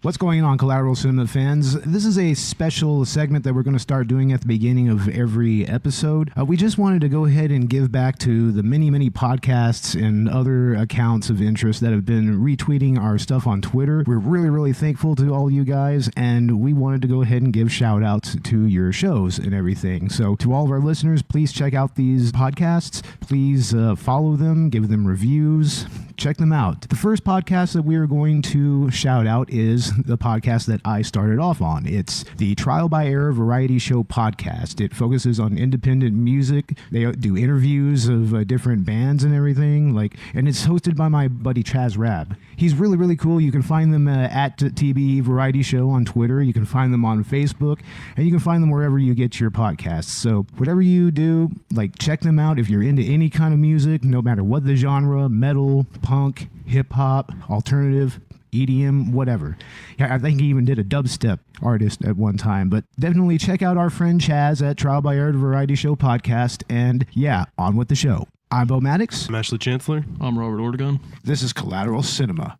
What's going on, Collateral Cinema fans? This is a special segment that we're going to start doing at the beginning of every episode. We just wanted to go ahead and give back to the many podcasts and other accounts of interest that have been retweeting our stuff on Twitter. We're really thankful to all you guys, and we wanted to go ahead and give shout outs to your shows and everything. So to all of our listeners, please check out these podcasts. Please follow them, give them reviews, check them out. The first podcast that we are going to shout out is the podcast that I started off on. It's the Trial by Error Variety Show podcast. It focuses on independent music. They do interviews of different bands and everything. And it's hosted by my buddy Chaz Rab. He's really cool. You can find them at TBE Variety Show on Twitter. You can find them on Facebook, and you can find them wherever you get your podcasts. So whatever you do, check them out if you're into any kind of music, no matter what the genre, metal, punk, hip hop, alternative, EDM, whatever. Yeah, I think he even did a dubstep artist at one time, but definitely check out our friend Chaz at Trial by Error Variety Show podcast, and yeah, on with the show. I'm Beau Maddox. I'm Ashley Chancellor. I'm Robert Ortegon. This is Collateral Cinema.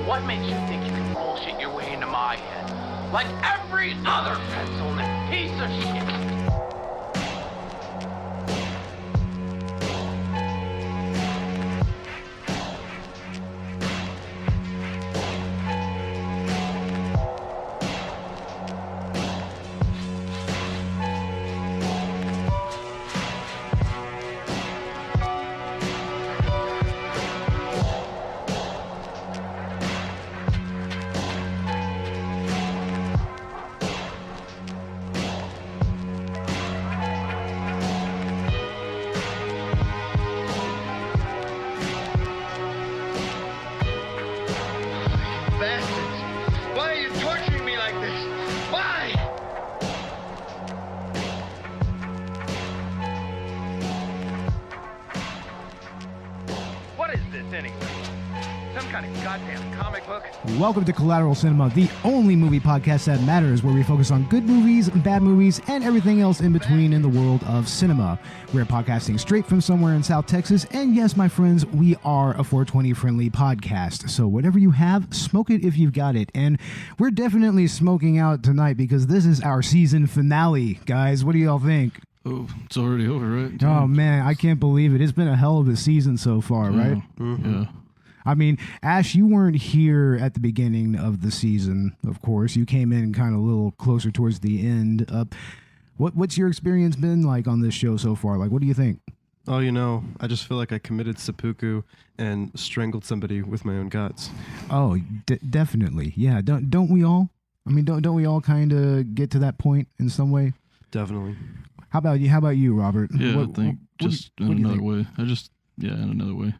What makes you think you can bullshit your way into my head? Like every other pencil neck piece of shit. Welcome to Collateral Cinema, the only movie podcast that matters, where we focus on good movies, bad movies, and everything else in between in the world of cinema. We're podcasting straight from somewhere in South Texas, and yes, my friends, we are a 420-friendly podcast. So whatever you have, smoke it if you've got it. And we're definitely smoking out tonight because this is our season finale. Guys, what do y'all think? Oh, it's already over, right? Oh, man, I can't believe it. It's been a hell of a season so far, right? Mm-hmm. Yeah. I mean, Ash, you weren't here at the beginning of the season, of course. You came in kind of a little closer towards the end. What's your experience been like on this show so far? What do you think? Oh, I just feel like I committed seppuku and strangled somebody with my own guts. Oh, definitely. Yeah, don't we all? I mean, don't we all kind of get to that point in some way? Definitely. How about you, Robert? Yeah, I think just in another way. Yeah, in another way.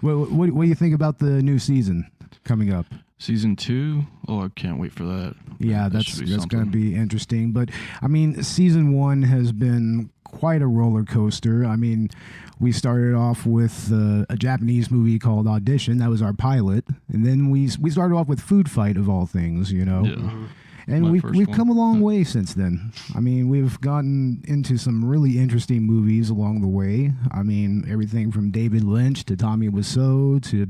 What do you think about the new season coming up? Season 2? Oh, I can't wait for that. Yeah, that's going to be interesting. But, I mean, season 1 has been quite a roller coaster. I mean, we started off with a Japanese movie called Audition. That was our pilot. And then we started off with Food Fight, of all things, Yeah. Mm-hmm. And we've come a long way since then. I mean, we've gotten into some really interesting movies along the way. I mean, everything from David Lynch to Tommy Wiseau to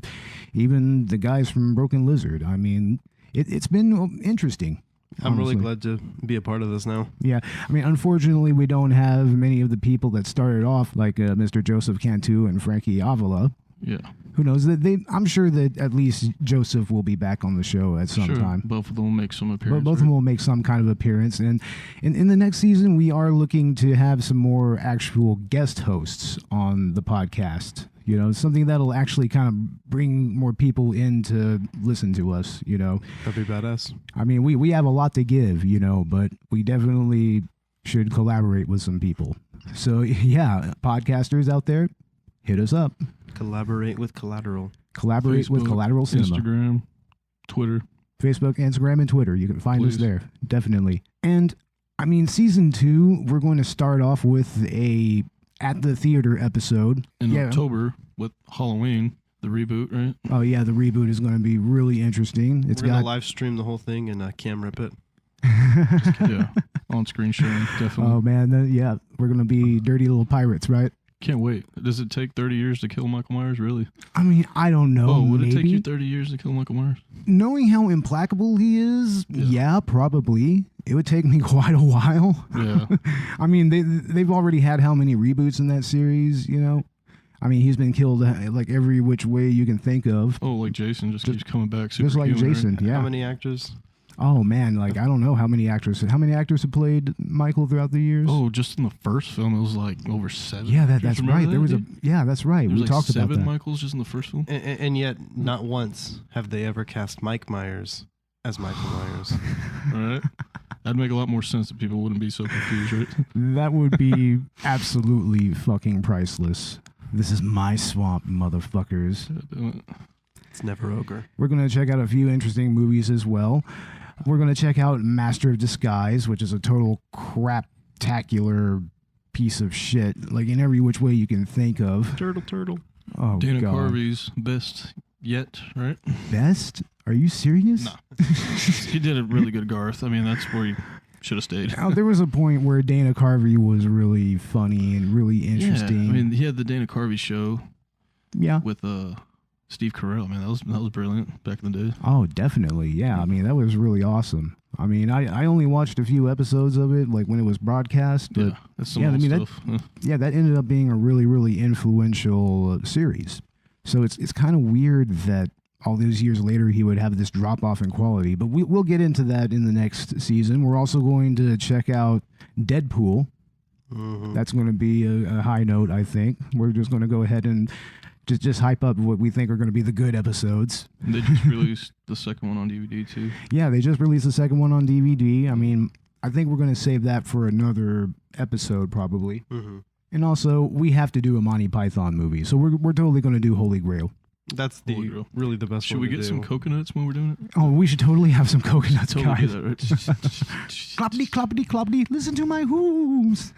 even the guys from Broken Lizard. I mean, it's been interesting. I'm really glad to be a part of this now. Yeah. I mean, unfortunately, we don't have many of the people that started off, like Mr. Joseph Cantu and Frankie Avila. Yeah. Who knows? I'm sure that at least Joseph will be back on the show at some time. Both of them will make some appearance. Both of them will make some kind of appearance. And in the next season, we are looking to have some more actual guest hosts on the podcast. Something that'll actually kind of bring more people in to listen to us, That'd be badass. I mean, we have a lot to give, but we definitely should collaborate with some people. So, yeah, podcasters out there, hit us up. Collaborate with Collateral. Collaborate with Collateral Cinema. Instagram, Twitter. Facebook, Instagram, and Twitter. You can find us there. Definitely. And, I mean, season 2, we're going to start off with a At the Theater episode. In October with Halloween, the reboot, right? Oh, yeah, the reboot is going to be really interesting. We're going to live stream the whole thing and cam rip it. Yeah, on screen sharing, definitely. Oh man, yeah, we're gonna be dirty little pirates, right? Can't wait. Does it take 30 years to kill Michael Myers, really? I mean, I don't know. Oh, would maybe. it take you 30 years to kill Michael Myers? Knowing how implacable he is, yeah, probably. It would take me quite a while. Yeah. I mean, they've already had how many reboots in that series, you know? I mean, he's been killed like every which way you can think of. Oh, like Jason just keeps coming back. Just like Jason, right? yeah. How many actors? Oh man, like I don't know how many actors have played Michael throughout the years. Oh, just in the first film, it was like over 7. yeah, that's Remember right. that, There was dude? that's right. There was We like talked about 7 that. Michaels just in the first film. And yet, not once have they ever cast Mike Myers as Michael Myers. All right. That'd make a lot more sense if people wouldn't be so confused, right? That would be absolutely fucking priceless. This is my swamp, motherfuckers. It's never ogre. We're going to check out a few interesting movies as well. We're going to check out Master of Disguise, which is a total crap-tacular piece of shit, like in every which way you can think of. Turtle. Oh, Dana God. Carvey's best yet, right? Best? Are you serious? No. He did a really good Garth. I mean, that's where he should have stayed. Now, there was a point where Dana Carvey was really funny and really interesting. Yeah, I mean, he had the Dana Carvey show yeah. with Steve Carell. Man, that was brilliant back in the day. Oh, definitely. Yeah. I mean, that was really awesome. I mean, I only watched a few episodes of it, like when it was broadcast. But Yeah, that's some yeah, old I mean, stuff. that ended up being a really, really influential series. So it's kind of weird that all those years later he would have this drop off in quality. But we'll get into that in the next season. We're also going to check out Deadpool. Mm-hmm. That's going to be a high note, I think. We're just going to go ahead and just hype up what we think are going to be the good episodes. They just released the second one on DVD too. Yeah, they just released the second one on DVD. I mean, I think we're going to save that for another episode probably. Mm-hmm. And also, we have to do a Monty Python movie, so we're totally going to do Holy Grail. That's Holy Grail. really the best Should one we to get do. some coconuts when we're doing it? Oh, we should totally have some coconuts, Totally guys. do that, right? Cloppity, cloppity, cloppity, listen to my hooves.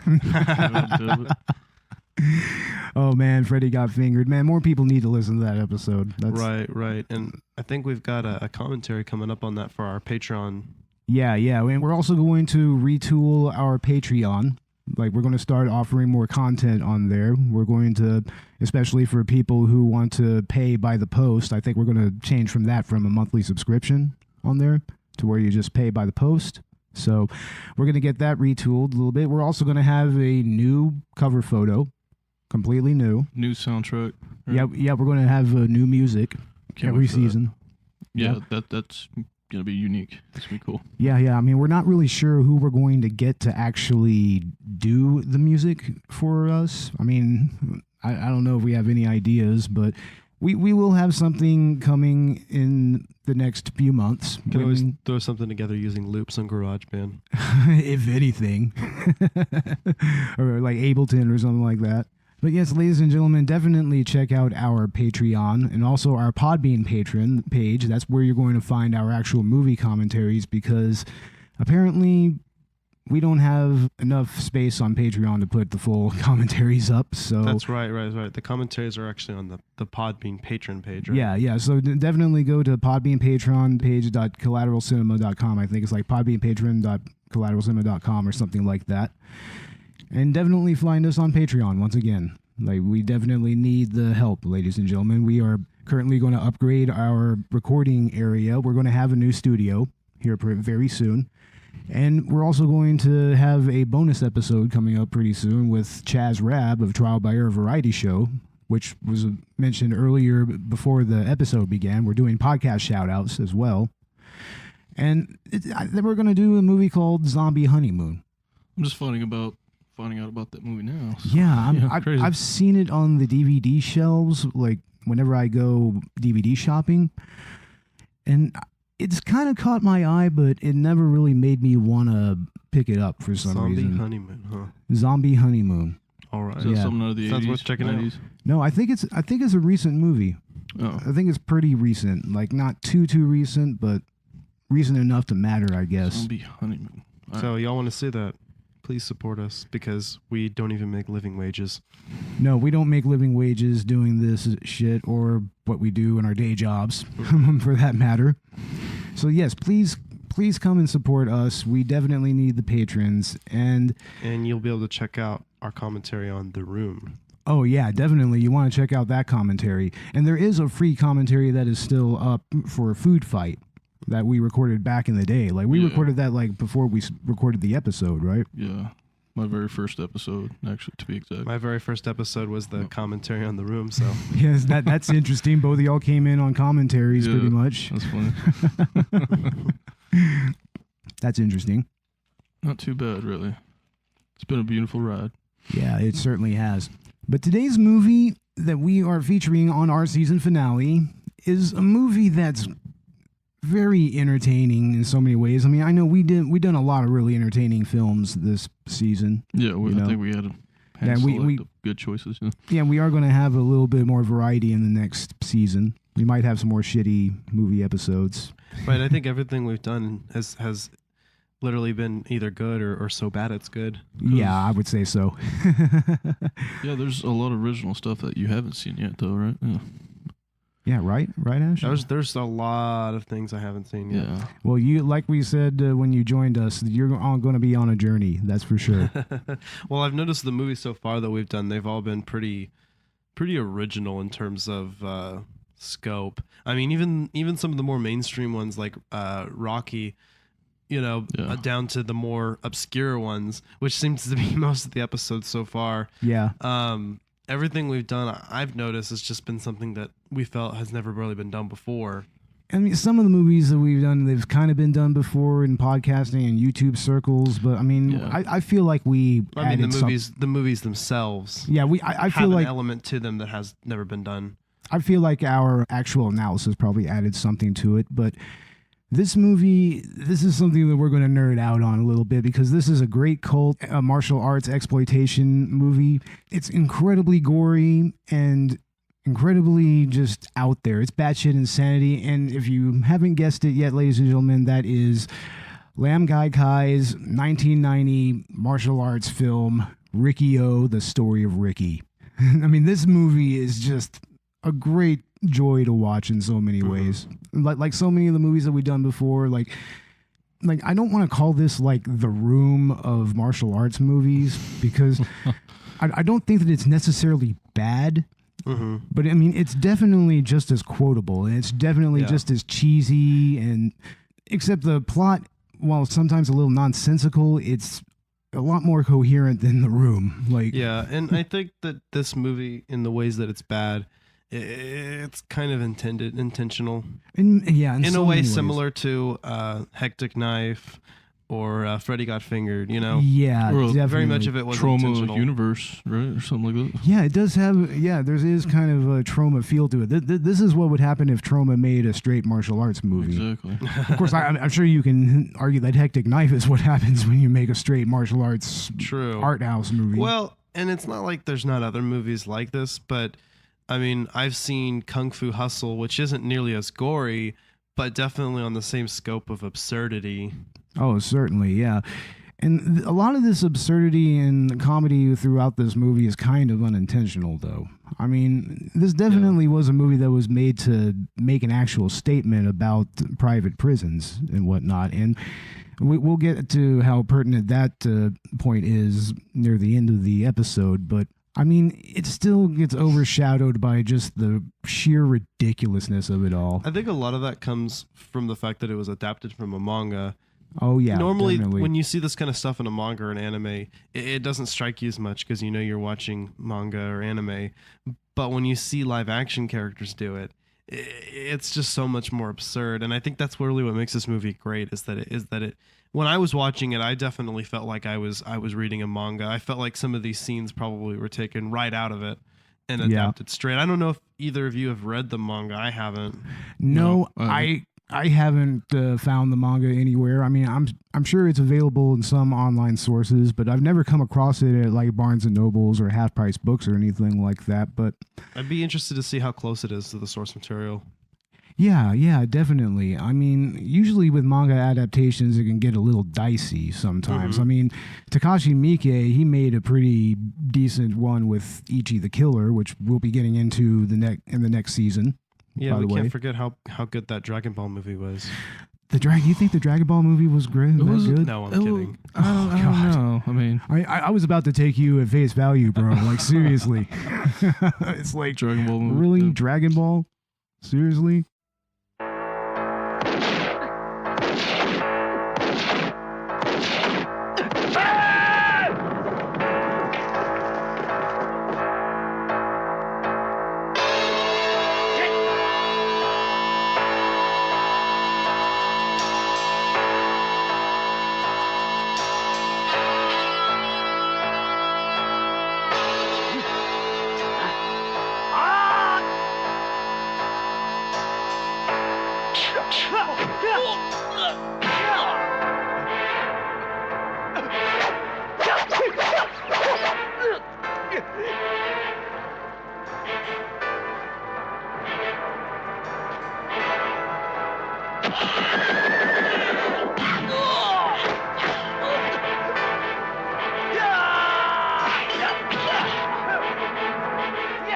Oh, man, Freddie got fingered. Man, more people need to listen to that episode. Right. And I think we've got a commentary coming up on that for our Patreon. Yeah. And we're also going to retool our Patreon. Like, we're going to start offering more content on there. We're going to, especially for people who want to pay by the post, I think we're going to change from a monthly subscription on there to where you just pay by the post. So we're going to get that retooled a little bit. We're also going to have a new cover photo, completely new. New soundtrack. Right? Yeah, we're going to have new music Can't every wait for that. season. Yeah, that's gonna be unique. It's gonna be cool. Yeah. I mean, we're not really sure who we're going to get to actually do the music for us. I mean, I don't know if we have any ideas, but we will have something coming in the next few months. Can always throw something together using loops on GarageBand. If anything, or like Ableton or something like that. But yes, ladies and gentlemen, definitely check out our Patreon and also our Podbean patron page. That's where you're going to find our actual movie commentaries, because apparently we don't have enough space on Patreon to put the full commentaries up. So That's right. The commentaries are actually on the Podbean patron page, right? yeah. So definitely go to Podbean Patreon page.collateralcinema.com. I think it's like podbeanpatron.collateralcinema.com or something like that. And definitely find us on Patreon once again. Like, we definitely need the help, ladies and gentlemen. We are currently going to upgrade our recording area. We're going to have a new studio here very soon. And we're also going to have a bonus episode coming up pretty soon with Chaz Rab of Trial by Error Variety Show, which was mentioned earlier before the episode began. We're doing podcast shout-outs as well. And then we're going to do a movie called Zombie Honeymoon. I'm just finding out about that movie now. So, Yeah, crazy. I've seen it on the DVD shelves, like whenever I go DVD shopping, and it's kind of caught my eye, but it never really made me want to pick it up for some reason. Zombie Honeymoon, huh? Zombie Honeymoon. All right. Is that something out of the Sounds 80s? worth checking out. 90s? No, I think it's a recent movie. Oh. I think it's pretty recent, like not too recent, but recent enough to matter, I guess. Zombie Honeymoon. All So right. y'all want to see that? Please support us, because we don't even make living wages. No, we don't make living wages doing this shit or what we do in our day jobs, for that matter. So yes, please please come and support us. We definitely need the patrons. And you'll be able to check out our commentary on The Room. oh, yeah, definitely. You want to check out that commentary. And there is a free commentary that is still up for Food Fight that we recorded back in the day. Like, we recorded that, like, before we recorded the episode, right? Yeah. My very first episode, actually, to be exact. My very first episode was the commentary on The Room, so. Yes, that's interesting. Both of y'all came in on commentaries pretty much. That's funny. That's interesting. Not too bad, really. It's been a beautiful ride. Yeah, it certainly has. But today's movie that we are featuring on our season finale is a movie that's very entertaining in so many ways. I mean, I know we've done a lot of really entertaining films this season. Yeah, I think we had a handful of good choices. Yeah. Yeah, we are going to have a little bit more variety in the next season. We might have some more shitty movie episodes. Right, I think everything we've done has literally been either good or so bad it's good. Yeah, I would say so. Yeah, there's a lot of original stuff that you haven't seen yet, though, right? Yeah. Yeah, right, Ash? There's a lot of things I haven't seen yet. Yeah. Well, you, like we said when you joined us, you're all going to be on a journey. That's for sure. Well, I've noticed the movies so far that we've done, they've all been pretty original in terms of scope. I mean, even some of the more mainstream ones like Rocky, down to the more obscure ones, which seems to be most of the episodes so far. Yeah. Everything we've done, I've noticed, has just been something that we felt has never really been done before. I mean, some of the movies that we've done, they've kind of been done before in podcasting and YouTube circles, but I mean, I feel like the movies themselves. Yeah, I feel have like an element to them that has never been done. I feel like our actual analysis probably added something to it, but this movie, this is something that we're going to nerd out on a little bit because this is a great cult martial arts exploitation movie. It's incredibly gory and incredibly just out there. It's batshit insanity. And if you haven't guessed it yet, ladies and gentlemen, that is Lam Gai Kai's 1990 martial arts film, Riki-Oh, The Story of Ricky. I mean, this movie is just a great joy to watch in so many ways. Like so many of the movies that we've done before, like I don't want to call this like the Room of martial arts movies because I don't think that it's necessarily bad. But I mean, it's definitely just as quotable and it's definitely just as cheesy, and except the plot, while sometimes a little nonsensical, it's a lot more coherent than The Room. And I think that this movie, in the ways that it's bad, it's kind of intentional. In a way similar to Hectic Knife or Freddy Got Fingered, Yeah, or definitely. Very much of it was Trauma intentional. Universe, right? Or something like that. Yeah, it does have, there is kind of a trauma feel to it. This is what would happen if Trauma made a straight martial arts movie. Exactly. Of course, I'm sure you can argue that Hectic Knife is what happens when you make a straight martial arts art house movie. Well, and it's not like there's not other movies like this, but I mean, I've seen Kung Fu Hustle, which isn't nearly as gory, but definitely on the same scope of absurdity. Oh, certainly, yeah. And a lot of this absurdity and comedy throughout this movie is kind of unintentional, though. I mean, this definitely was a movie that was made to make an actual statement about private prisons and whatnot. And we'll get to how pertinent that point is near the end of the episode, but I mean, it still gets overshadowed by just the sheer ridiculousness of it all. I think a lot of that comes from the fact that it was adapted from a manga. Oh, yeah. Normally, definitely. when you see this kind of stuff in a manga or an anime, it doesn't strike you as much because you're watching manga or anime. But when you see live action characters do it, it's just so much more absurd. And I think that's really what makes this movie great is that it when I was watching it, I definitely felt like I was reading a manga. I felt like some of these scenes probably were taken right out of it and adapted straight. I don't know if either of you have read the manga. I haven't. No, I haven't found the manga anywhere. I mean, I'm sure it's available in some online sources, but I've never come across it at like Barnes and Nobles or Half Price Books or anything like that. But I'd be interested to see how close it is to the source material. Yeah, definitely. I mean, usually with manga adaptations, it can get a little dicey sometimes. I mean, Takashi Miike, he made a pretty decent one with Ichi the Killer, which we'll be getting into in the next season. Yeah, we can't forget how good that Dragon Ball movie was. You think the Dragon Ball movie was great? It was good? No, I'm kidding. I don't know. I mean, I was about to take you at face value, bro. Like, seriously. It's like, Dragon Ball movie. really? Yeah. Dragon Ball? Seriously?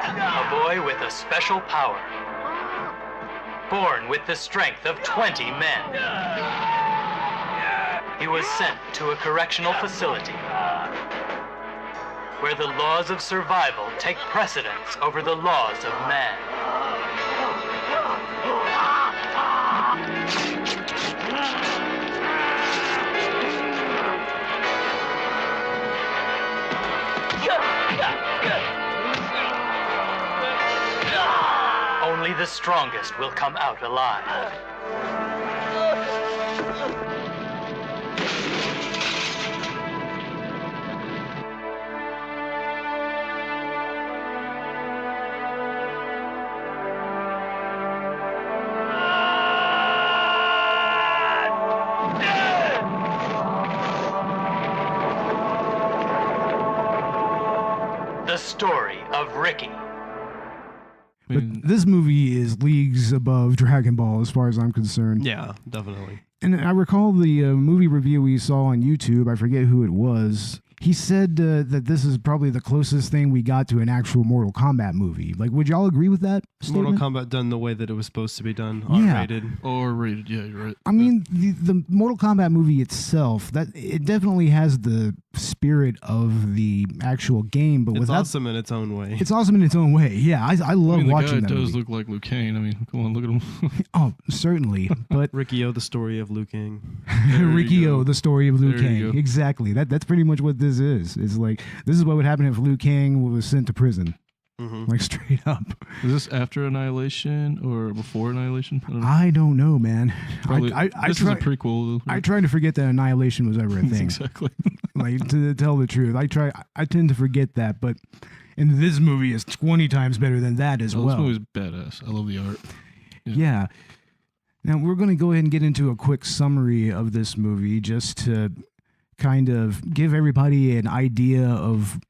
A boy with a special power. Born with the strength of 20 men. He was sent to a correctional facility where the laws of survival take precedence over the laws of man. Only the strongest will come out alive. The story of Riki. But this movie is leagues above Dragon Ball as far as I'm concerned. Yeah, definitely. And I recall the movie review we saw on YouTube. I forget who it was. He said that this is probably the closest thing we got to an actual Mortal Kombat movie. Like, would y'all agree with that statement? Mortal Kombat done the way that it was supposed to be done, Yeah. R-rated. Or rated, yeah, you're right. I mean, the Mortal Kombat movie itself, that it definitely has the spirit of the actual game, but It's without, awesome in its own way. it's awesome in its own way. Yeah, I love the watching guy that does movie. look like Liu Kang. I mean, come on, look at him. Oh, certainly. But Riki-Oh, the story of Liu Kang. There you Riki-Oh, go. the story of Liu There you Kang. go. Exactly. That's pretty much what this is. It's like, this is what would happen if Liu Kang was sent to prison. Mm-hmm. Like, straight up. Is this after Annihilation or before Annihilation? I don't know. I don't know, man. Probably, I this try, is a prequel. I try to forget that Annihilation was ever a thing. Exactly. Like, to tell the truth, I tend to forget that, but and this movie is 20 times better than that as Oh, well. This movie's badass. I love the art. Yeah. Now we're going to go ahead and get into a quick summary of this movie just to kind of give everybody an idea of,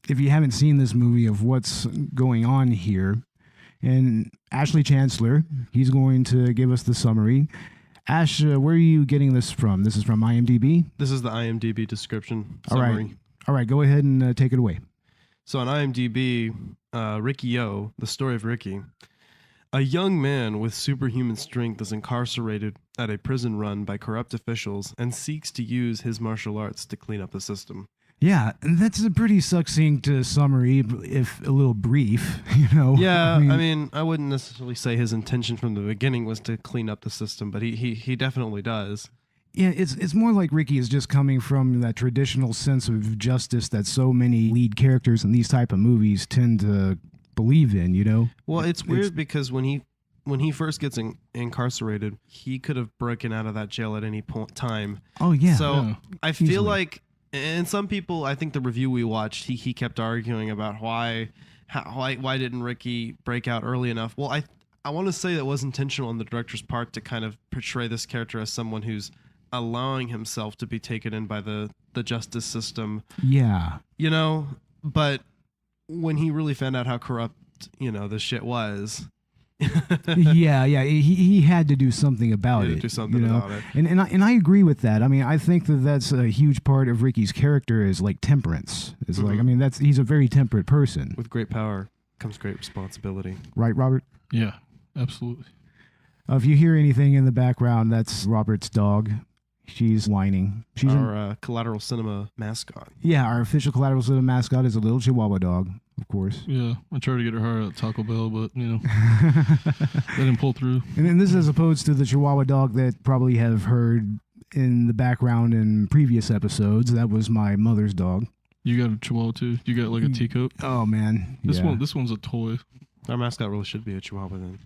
if you haven't seen this movie, of what's going on here. And Ashley Chancellor, he's going to give us the summary. Ash, where are you getting this from? This is from IMDb? This is the IMDb description All right. summary. All right, go ahead and take it away. So on IMDb, Riki-Oh, the story of Riki. A young man with superhuman strength is incarcerated at a prison run by corrupt officials and seeks to use his martial arts to clean up the system. Yeah, and that's a pretty succinct summary, if a little brief, you know. Yeah, I mean, I wouldn't necessarily say his intention from the beginning was to clean up the system, but he definitely does. Yeah, it's more like Riki is just coming from that traditional sense of justice that so many lead characters in these type of movies tend to believe in, you know? Well, it's weird because when he first gets incarcerated, he could have broken out of that jail at any time. Oh, yeah. So Yeah. I feel Easily. like, and some people, I think the review we watched, he kept arguing about why didn't Riki break out early enough? Well, I want to say that was intentional on the director's part to kind of portray this character as someone who's allowing himself to be taken in by the justice system, Yeah. you know. But when he really found out how corrupt, you know, this shit was. yeah. He had to do something about He had it. to do something you know? about it. And I agree with that. I mean, I think that's a huge part of Riki's character is like temperance. It's like, I mean, he's a very temperate person. With great power comes great responsibility. Right, Robert? Yeah, absolutely. If you hear anything in the background, that's Robert's dog. She's whining. She's our Collateral Cinema mascot. Yeah, our official Collateral Cinema mascot is a little Chihuahua dog, of course. Yeah, I tried to get her hired at Taco Bell, but, that didn't pull through. And then this is as opposed to the Chihuahua dog that probably have heard in the background in previous episodes. That was my mother's dog. You got a Chihuahua too? You got like a teacup? Oh, man. This one's a toy. Our mascot really should be a Chihuahua then.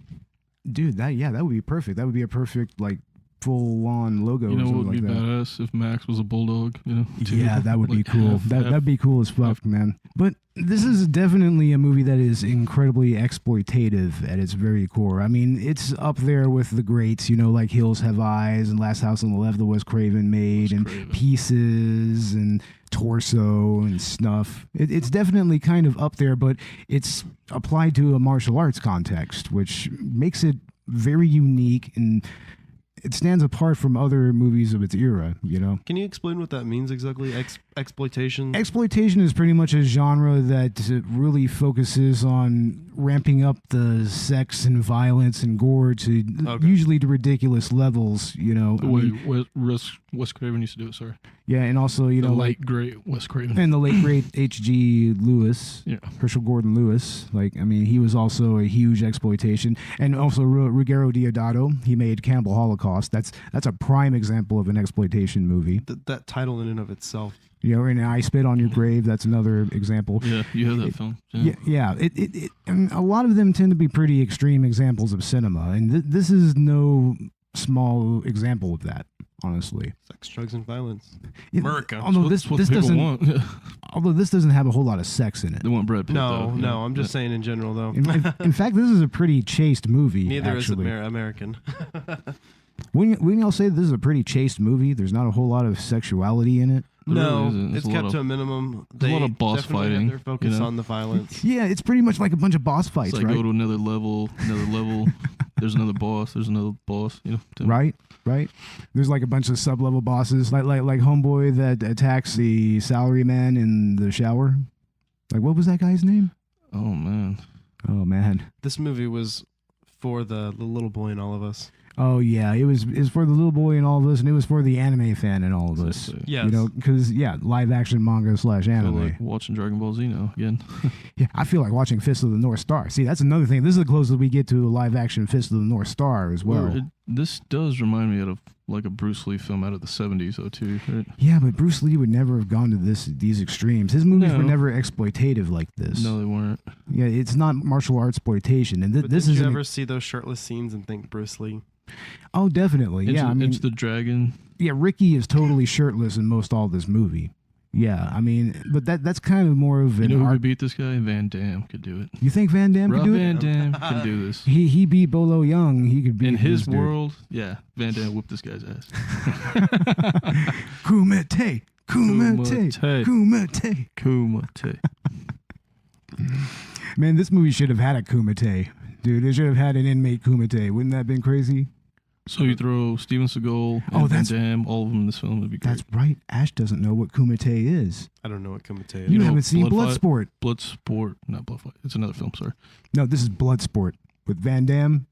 Dude, that would be perfect. That would be a perfect, like, full-on logo. You know or what something would be like that. badass if Max was a bulldog? Too. Yeah, that would be cool. That'd be cool as fuck, man. But this is definitely a movie that is incredibly exploitative at its very core. I mean, it's up there with the greats, like Hills Have Eyes and Last House on the Left that Wes Craven made, and Pieces and Torso and Snuff. It's definitely kind of up there, but it's applied to a martial arts context, which makes it very unique, and it stands apart from other movies of its era, Can you explain what that means exactly? Exploitation? Exploitation is pretty much a genre that really focuses on ramping up the sex and violence and gore to usually to ridiculous levels, The way Wes Craven used to do it, sorry. Yeah, and also, the late, great Wes Craven. And the late, great H.G. Lewis, Herschel Gordon Lewis. He was also a huge exploitation. And also Ruggero Deodato, he made Cannibal Holocaust. That's a prime example of an exploitation movie. That title in and of itself. And I Spit on Your Grave, that's another example. Yeah, you have that film. Yeah. And a lot of them tend to be pretty extreme examples of cinema. And this is no small example of that, honestly. Sex, drugs, and violence. America. Although this doesn't want. Although this doesn't have a whole lot of sex in it. They want Brad Pitt. No, I'm just saying in general, though. In fact, this is a pretty chaste movie. Neither actually. is American. Wouldn't y'all say this is a pretty chaste movie? There's not a whole lot of sexuality in it. No, really it's kept to a minimum. There's a lot of boss fighting. Their focus on the violence. Yeah, it's pretty much like a bunch of boss fights, It's like right? go to another level. There's another boss. There's another boss. Right. There's like a bunch of sub-level bosses, like Homeboy that attacks the salaryman in the shower. Like, what was that guy's name? Oh man. This movie was for the little boy in all of us. Oh yeah, it was for the little boy in all of us, and it was for the anime fan in all of us. Yes. Because live action manga / anime. Like watching Dragon Ball Z now again. Yeah, I feel like watching Fist of the North Star. See, that's another thing. This is the closest we get to a live action Fist of the North Star as well. This does remind me of like a Bruce Lee film out of the 70s, though, too. Right? Yeah, but Bruce Lee would never have gone to these extremes. His movies were never exploitative like this. No, they weren't. Yeah, it's not martial arts exploitation, and But this did is you ever see those shirtless scenes and think Bruce Lee? Oh, definitely. It's the dragon. Yeah, Ricky is totally shirtless in most all this movie. Yeah, but that's kind of more of an who art. could beat this guy? Van Damme could do it. You think Van Damme could do Van it? Damme can do this. He beat Bolo Young. He could beat in his dude. world. Yeah, Van Damme whooped this guy's ass. Kumite. Man, this movie should have had a Kumite. Dude, it should have had an inmate Kumite. Wouldn't that have been crazy? So you throw Steven Seagal and Van Damme, all of them in this film, would be great. That's right. Ash doesn't know what Kumite is. I don't know what Kumite is. You haven't seen Bloodsport. Bloodsport, not Bloodfight. It's another film, sorry. No, this is Bloodsport with Van Damme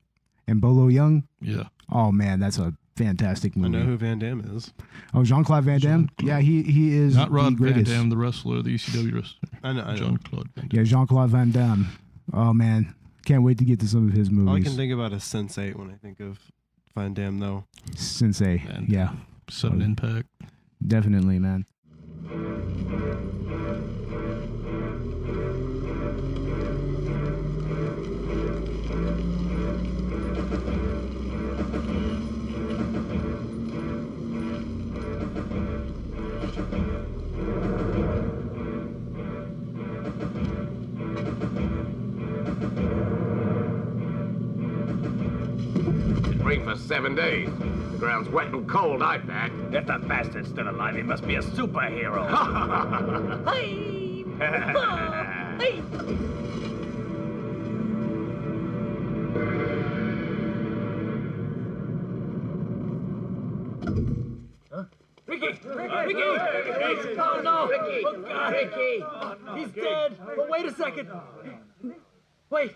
and Bolo Young. Yeah. Oh, man, that's a fantastic movie. I know who Van Damme is. Oh, Jean-Claude Van Damme? Yeah, he is not Rod the greatest. Van Damme, the wrestler, the ECW wrestler. I know. Jean-Claude Van Damme. Yeah, Jean-Claude Van Damme. Oh, man. Can't wait to get to some of his movies. All I can think about is Sense8 when I think of Van Damme, though. Sensei. Yeah. Sudden Impact. Definitely, man. Rain for 7 days. The ground's wet and cold, I bet. If the bastard's still alive, he must be a superhero. Hey! Hey! Ricky! Oh, no! Ricky! Oh, God! Ricky! He's dead! But wait a second! Wait!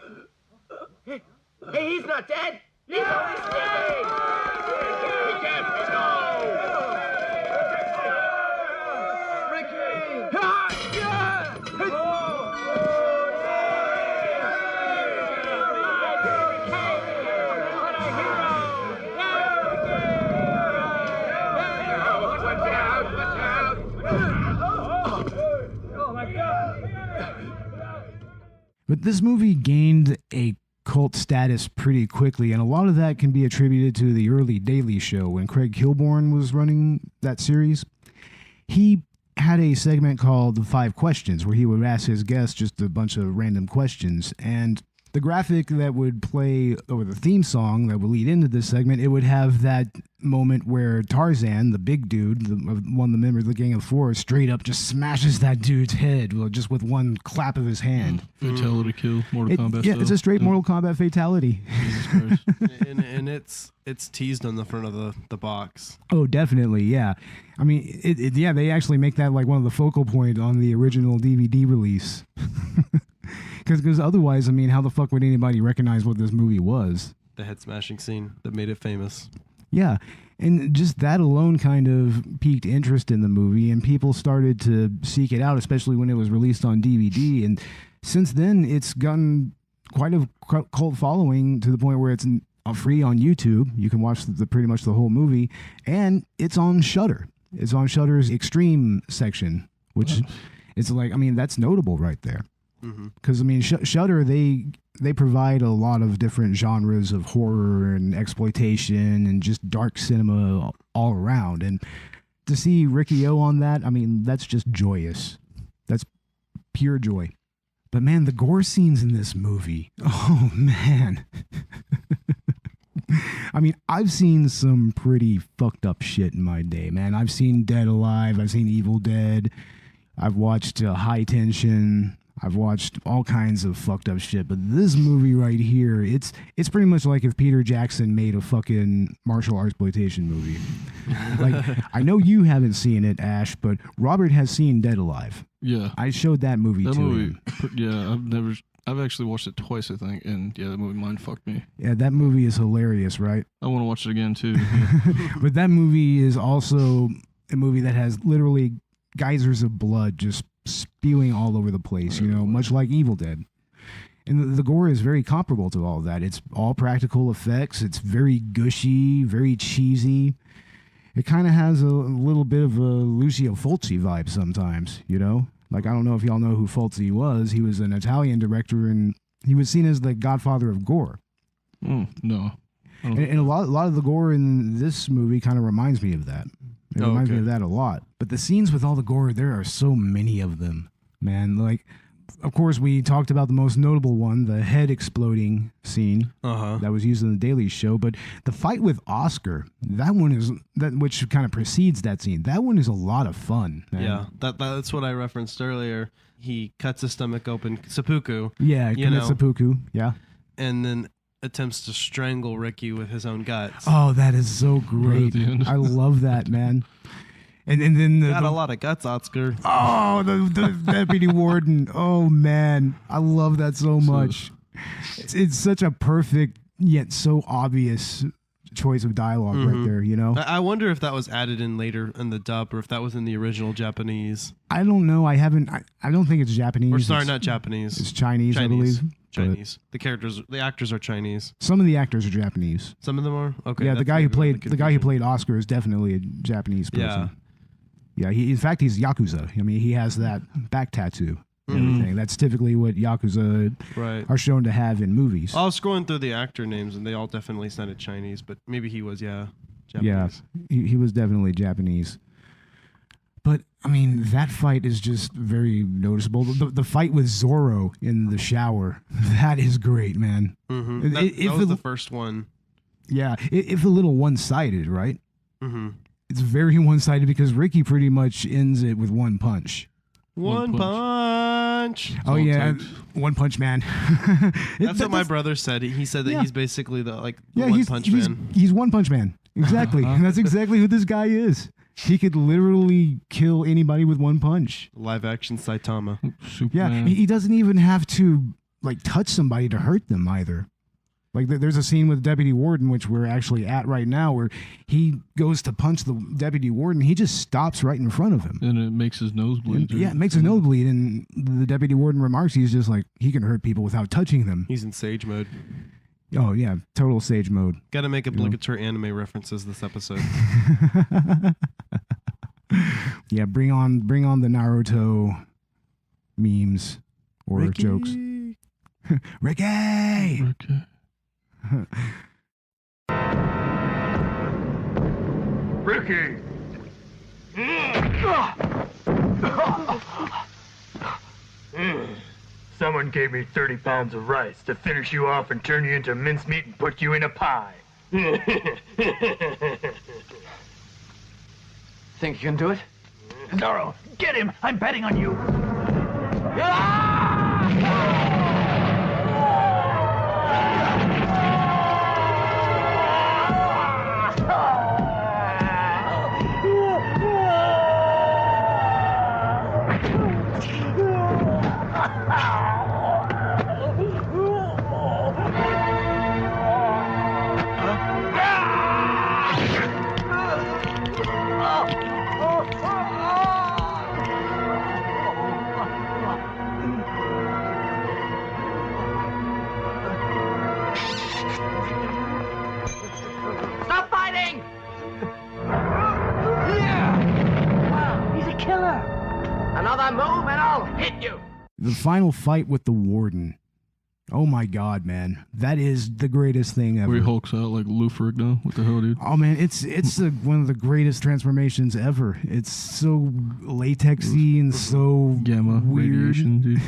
Hey, he's not dead! But this movie gained a cult status pretty quickly, and a lot of that can be attributed to the early Daily Show when Craig Kilborne was running that series. He had a segment called The 5 Questions where he would ask his guests just a bunch of random questions, and the graphic that would play over the theme song that would lead into this segment, it would have that moment where Tarzan, the big dude, one of the members of the Gang of Four, straight up just smashes that dude's head just with one clap of his hand. Fatality kill, Mortal Kombat. Yeah, it's a straight Mortal Kombat fatality. Jesus Christ. and it's teased on the front of the box. Oh, definitely, yeah. I mean, yeah, they actually make that like one of the focal point on the original DVD release. Because otherwise, I mean, how the fuck would anybody recognize what this movie was? The head smashing scene that made it famous. Yeah, and just that alone kind of piqued interest in the movie, and people started to seek it out, especially when it was released on DVD. And since then, it's gotten quite a cult following to the point where it's free on YouTube. You can watch pretty much the whole movie, and it's on Shudder. It's on Shudder's Extreme section, which is like, I mean, that's notable right there. Because I mean, Shudder, they provide a lot of different genres of horror and exploitation and just dark cinema all around. And to see Riki-Oh on that, I mean, that's just joyous. That's pure joy. But man, the gore scenes in this movie, oh man. I mean, I've seen some pretty fucked up shit in my day, man. I've seen Dead Alive. I've seen Evil Dead. I've watched High Tension. I've watched all kinds of fucked up shit, but this movie right here, it's pretty much like if Peter Jackson made a fucking martial arts exploitation movie. Like, I know you haven't seen it, Ash, but Robert has seen Dead Alive. Yeah. I showed that movie to him. Yeah, I've actually watched it twice, I think, and yeah, that movie mind fucked me. Yeah, that movie is hilarious, right? I want to watch it again too. But that movie is also a movie that has literally geysers of blood just spewing all over the place, you know, much like Evil Dead. And the gore is very comparable to all that. It's all practical effects. It's very gushy, very cheesy. It kind of has a little bit of a Lucio Fulci vibe sometimes, you know? Like, I don't know if y'all know who Fulci was. He was an Italian director, and he was seen as the godfather of gore. No. And a lot of the gore in this movie kind of reminds me of that. It reminds me of that a lot. But the scenes with all the gore, there are so many of them, man. Like, of course, we talked about the most notable one, the head exploding scene that was used in the Daily Show. But the fight with Oscar, which kind of precedes that scene, that one is a lot of fun, man. Yeah, that's what I referenced earlier. He cuts his stomach open, seppuku. Yeah, seppuku, yeah. And then attempts to strangle Ricky with his own guts. Oh, that is so great. I love that, man. And then got a lot of guts, Oscar. Oh, the deputy warden. Oh man, I love that so much. It's such a perfect yet so obvious choice of dialogue right there. You know. I wonder if that was added in later in the dub, or if that was in the original Japanese. I don't know. I haven't. I don't think it's Japanese. Or sorry, not Japanese. It's Chinese, I believe. Chinese. The actors are Chinese. Some of the actors are Japanese. Some of them are. Okay. Yeah, the guy who played Oscar is definitely a Japanese person. Yeah. Yeah, in fact, he's Yakuza. I mean, he has that back tattoo and everything. That's typically what Yakuza are shown to have in movies. I was scrolling through the actor names, and they all definitely sounded Chinese, but maybe he was, Japanese. Yeah, he was definitely Japanese. But, I mean, that fight is just very noticeable. The fight with Zorro in the shower, that is great, man. Mm-hmm. That was the first one. Yeah, if a little one-sided, right? Mm-hmm. It's very one-sided because Ricky pretty much ends it with one punch. One punch. Oh yeah, One Punch Man. That's what my brother said. He said that he's basically the One Punch Man. He's One Punch Man. Exactly. And that's exactly who this guy is. He could literally kill anybody with one punch. Live action Saitama. Superman. Yeah, he doesn't even have to touch somebody to hurt them either. Like there's a scene with Deputy Warden, which we're actually at right now, where he goes to punch the Deputy Warden. He just stops right in front of him. And it makes his nose bleed. Yeah, it makes his nose bleed. And the Deputy Warden remarks, he's just like, he can hurt people without touching them. He's in sage mode. Oh, yeah. Total sage mode. Got to make obligatory anime references this episode. Yeah, bring on the Naruto memes or Ricky. jokes. Ricky! Okay. Ricky! Someone gave me 30 pounds of rice to finish you off and turn you into mincemeat and put you in a pie. Think you can do it? Zorro, get him! I'm betting on you! Stop fighting! He's a killer. Another move and I'll hit you. The final fight with the Warden. Oh my God, man. That is the greatest thing ever. Where he hulks out like Lou Ferrigno. What the hell, dude? Oh man, it's one of the greatest transformations ever. It's so latexy and so Gamma weird. radiation, dude.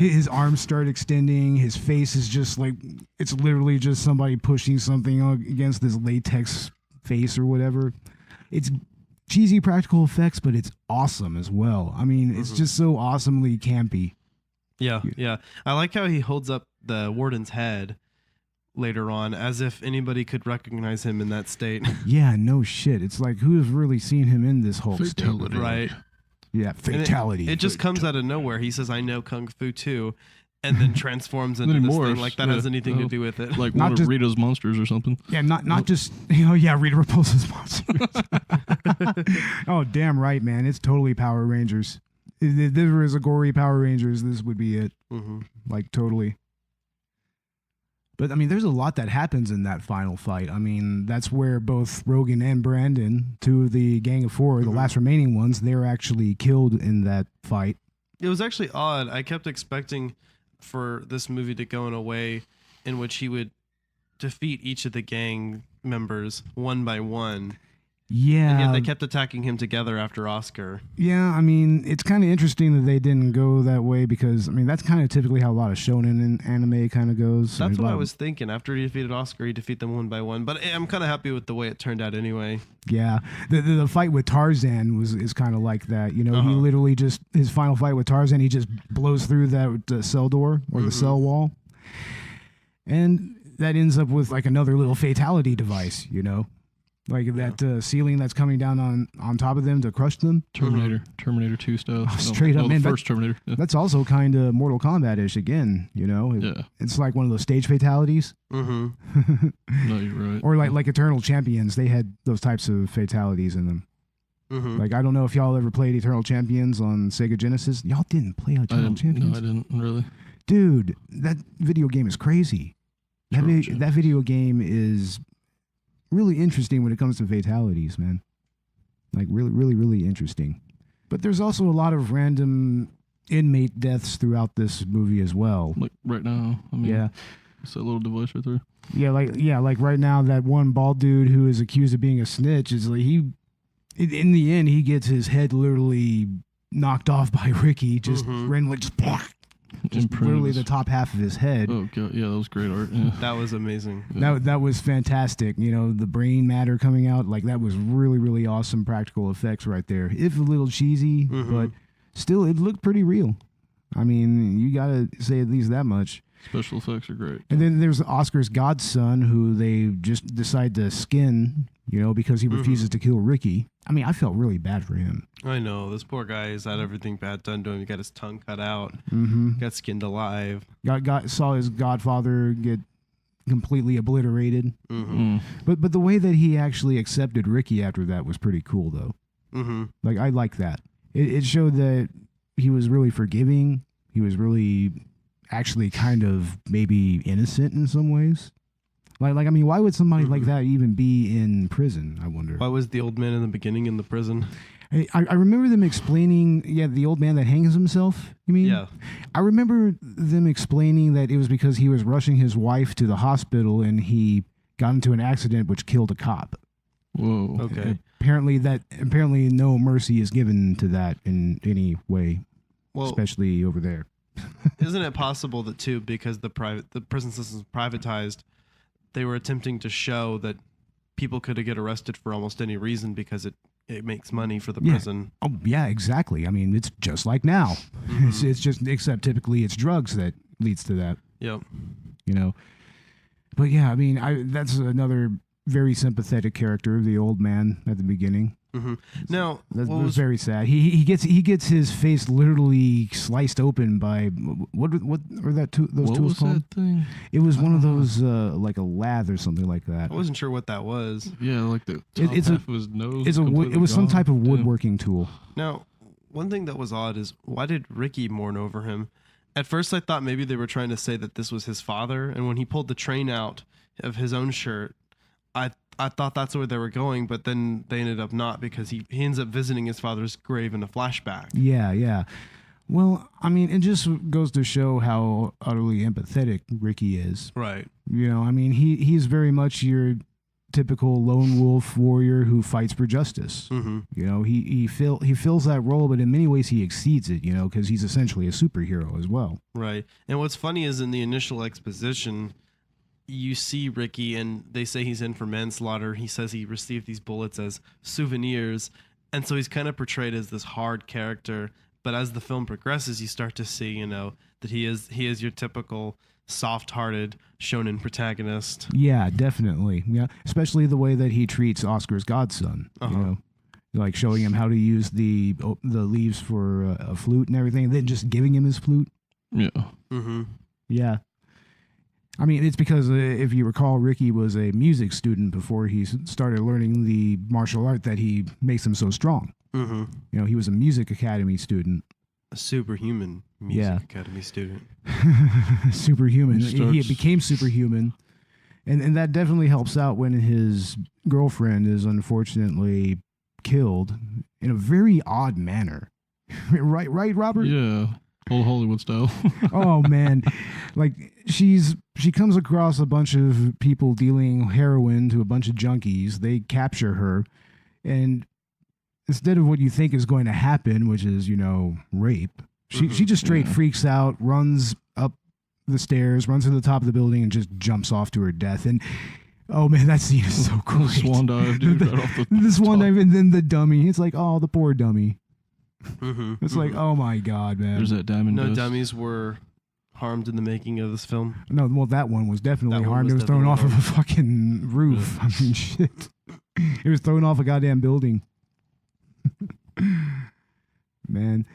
His arms start extending. His face is just like, it's literally just somebody pushing something against this latex face or whatever. It's cheesy practical effects, but it's awesome as well. I mean, it's just so awesomely campy. Yeah. I like how he holds up the warden's head later on as if anybody could recognize him in that state. Yeah, no shit. It's like, who has really seen him in this Hulk state? Fatality. Right. Yeah, And fatality. It just comes out of nowhere. He says, I know Kung Fu too, and then transforms into Then he this morphs, thing. Like that has anything to do with it. Like Not one just- of Rita's monsters or something. Yeah, not just, Rita Repulsa's monsters. Oh, damn right, man. It's totally Power Rangers. If there was a gory Power Rangers, this would be it. Like, totally. But, I mean, there's a lot that happens in that final fight. I mean, that's where both Rogan and Brandon, two of the Gang of Four, the last remaining ones, they're actually killed in that fight. It was actually odd. I kept expecting for this movie to go in a way in which he would defeat each of the gang members one by one. Yeah. And yet they kept attacking him together after Oscar. Yeah, I mean, it's kind of interesting that they didn't go that way because, I mean, that's kind of typically how a lot of shonen and anime kind of goes. That's what I was thinking. After he defeated Oscar, he defeated them one by one. But I'm kind of happy with the way it turned out anyway. Yeah, the fight with Tarzan is kind of like that. You know, he literally just, his final fight with Tarzan, he just blows through that cell door or the cell wall. And that ends up with like another little fatality device, you know? Like that ceiling that's coming down on top of them to crush them. Terminator 2 style. Straight up, man. The first Terminator. Yeah. That's also kind of Mortal Kombat-ish again, you know? It's like one of those stage fatalities. No, you're right. Or like Eternal Champions, they had those types of fatalities in them. Like, I don't know if y'all ever played Eternal Champions on Sega Genesis. Y'all didn't play Eternal Champions? No, I didn't really. Dude, that video game is crazy. That video game is really interesting when it comes to fatalities, man. Like, really, really, really interesting. But there's also a lot of random inmate deaths throughout this movie as well. Like right now. I mean, Yeah. it's that little device right there. Like right now, that one bald dude who is accused of being a snitch is like, in the end, he gets his head literally knocked off by Ricky, just randomly, just literally the top half of his head. Oh god, yeah, that was great art. Yeah. That was amazing. That was fantastic. You know, the brain matter coming out, like that was really, really awesome practical effects right there. If a little cheesy, but still, it looked pretty real. I mean, you gotta say at least that much. Special effects are great. And then there's Oscar's godson, who they just decide to skin, you know, because he refuses to kill Ricky. I mean, I felt really bad for him. I know. This poor guy has had everything bad done to him. He got his tongue cut out. Got skinned alive. Saw his godfather get completely obliterated. But the way that he actually accepted Riki after that was pretty cool, though. Like, I like that. It showed that he was really forgiving. He was really actually kind of maybe innocent in some ways. Like I mean, why would somebody like that even be in prison, I wonder? Why was the old man in the beginning in the prison? I remember them explaining, the old man that hangs himself, you mean? Yeah. I remember them explaining that it was because he was rushing his wife to the hospital and he got into an accident which killed a cop. Whoa. Okay. Apparently no mercy is given to that in any way, especially over there. Isn't it possible that too, because the prison system is privatized, they were attempting to show that people could get arrested for almost any reason because it makes money for the prison. Oh yeah, exactly. I mean, it's just like now. It's just, except typically it's drugs that leads to that. Yep. You know. But yeah, I mean, that's another very sympathetic character, the old man at the beginning. Now, that was very sad. He gets his face literally sliced open by what are those tools called? That thing? It was one of those like a lathe or something like that. I wasn't sure what that was. Yeah, like the top half of his nose. It was some type of woodworking tool. Now, one thing that was odd is, why did Riki mourn over him? At first, I thought maybe they were trying to say that this was his father, and when he pulled the train out of his own shirt, I thought that's where they were going, but then they ended up not, because he ends up visiting his father's grave in a flashback. Yeah. Well, I mean, it just goes to show how utterly empathetic Riki is. Right. You know, I mean, he's very much your typical lone wolf warrior who fights for justice. You know, he fills that role, but in many ways he exceeds it, you know, because he's essentially a superhero as well. Right. And what's funny is in the initial exposition, you see Riki and they say he's in for manslaughter. He says he received these bullets as souvenirs. And so he's kind of portrayed as this hard character. But as the film progresses, you start to see, you know, that he is your typical soft-hearted shonen protagonist. Yeah, definitely. Yeah, especially the way that he treats Oscar's godson. You know, like showing him how to use the leaves for a flute and everything, and then just giving him his flute. Yeah. Yeah. I mean, it's because if you recall, Riki was a music student before he started learning the martial art that he makes him so strong. You know, he was a music academy student. A superhuman music academy student. Superhuman. He became superhuman. And that definitely helps out when his girlfriend is unfortunately killed in a very odd manner. Right, Robert? Yeah. Old Hollywood style. Oh man, like she comes across a bunch of people dealing heroin to a bunch of junkies. They capture her, and instead of what you think is going to happen, which is, you know, rape, she just straight freaks out, runs up the stairs, runs to the top of the building, and just jumps off to her death. And oh man, that scene is so cool. Swan dive, dude. Right off the swan dive, and then the dummy. It's like, oh, the poor dummy. It's like, oh my god, man. There's that diamond. No dust. Dummies were harmed in the making of this film. No, well, that one was definitely harmed. It was thrown off of a fucking roof. I mean, shit. It was thrown off a goddamn building. Man,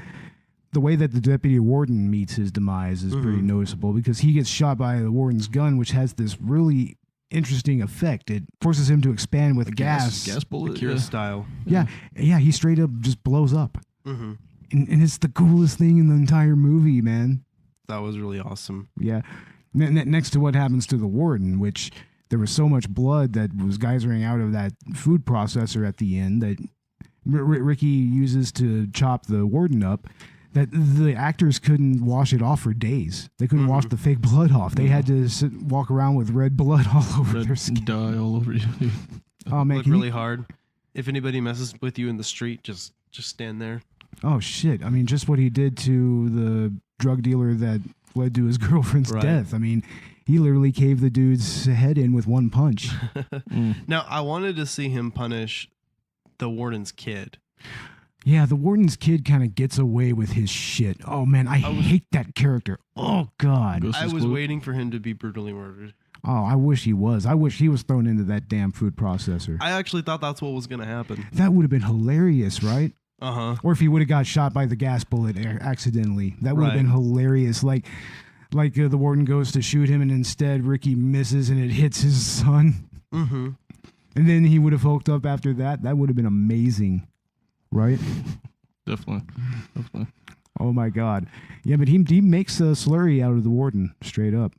the way that the deputy warden meets his demise is pretty noticeable, because he gets shot by the warden's gun, which has this really interesting effect. It forces him to expand with gas bullet, Akira style. Yeah, he straight up just blows up. And it's the coolest thing in the entire movie, man. That was really awesome. Yeah. Next to what happens to the warden, which there was so much blood that was geysering out of that food processor at the end that Riki uses to chop the warden up, that the actors couldn't wash it off for days. They couldn't wash the fake blood off. They had to walk around with red blood all over their skin. Dye all over you. Oh man, look really hard. If anybody messes with you in the street, just stand there. Oh shit! I mean, just what he did to the drug dealer that led to his girlfriend's death. I mean, he literally caved the dude's head in with one punch. Now, I wanted to see him punish the warden's kid. Yeah, the warden's kid kind of gets away with his shit. Oh man, I hate that character. Oh god. I was waiting for him to be brutally murdered. Oh, I wish he was. I wish he was thrown into that damn food processor. I actually thought that's what was going to happen. That would have been hilarious, right? Uh-huh. Or if he would have got shot by the gas bullet accidentally. That would have been hilarious. Like Like the warden goes to shoot him, and instead Ricky misses, and it hits his son. Mm-hmm. And then he would have hulked up after that. That would have been amazing, right? Definitely. Oh my God. Yeah, but he makes a slurry out of the warden, straight up.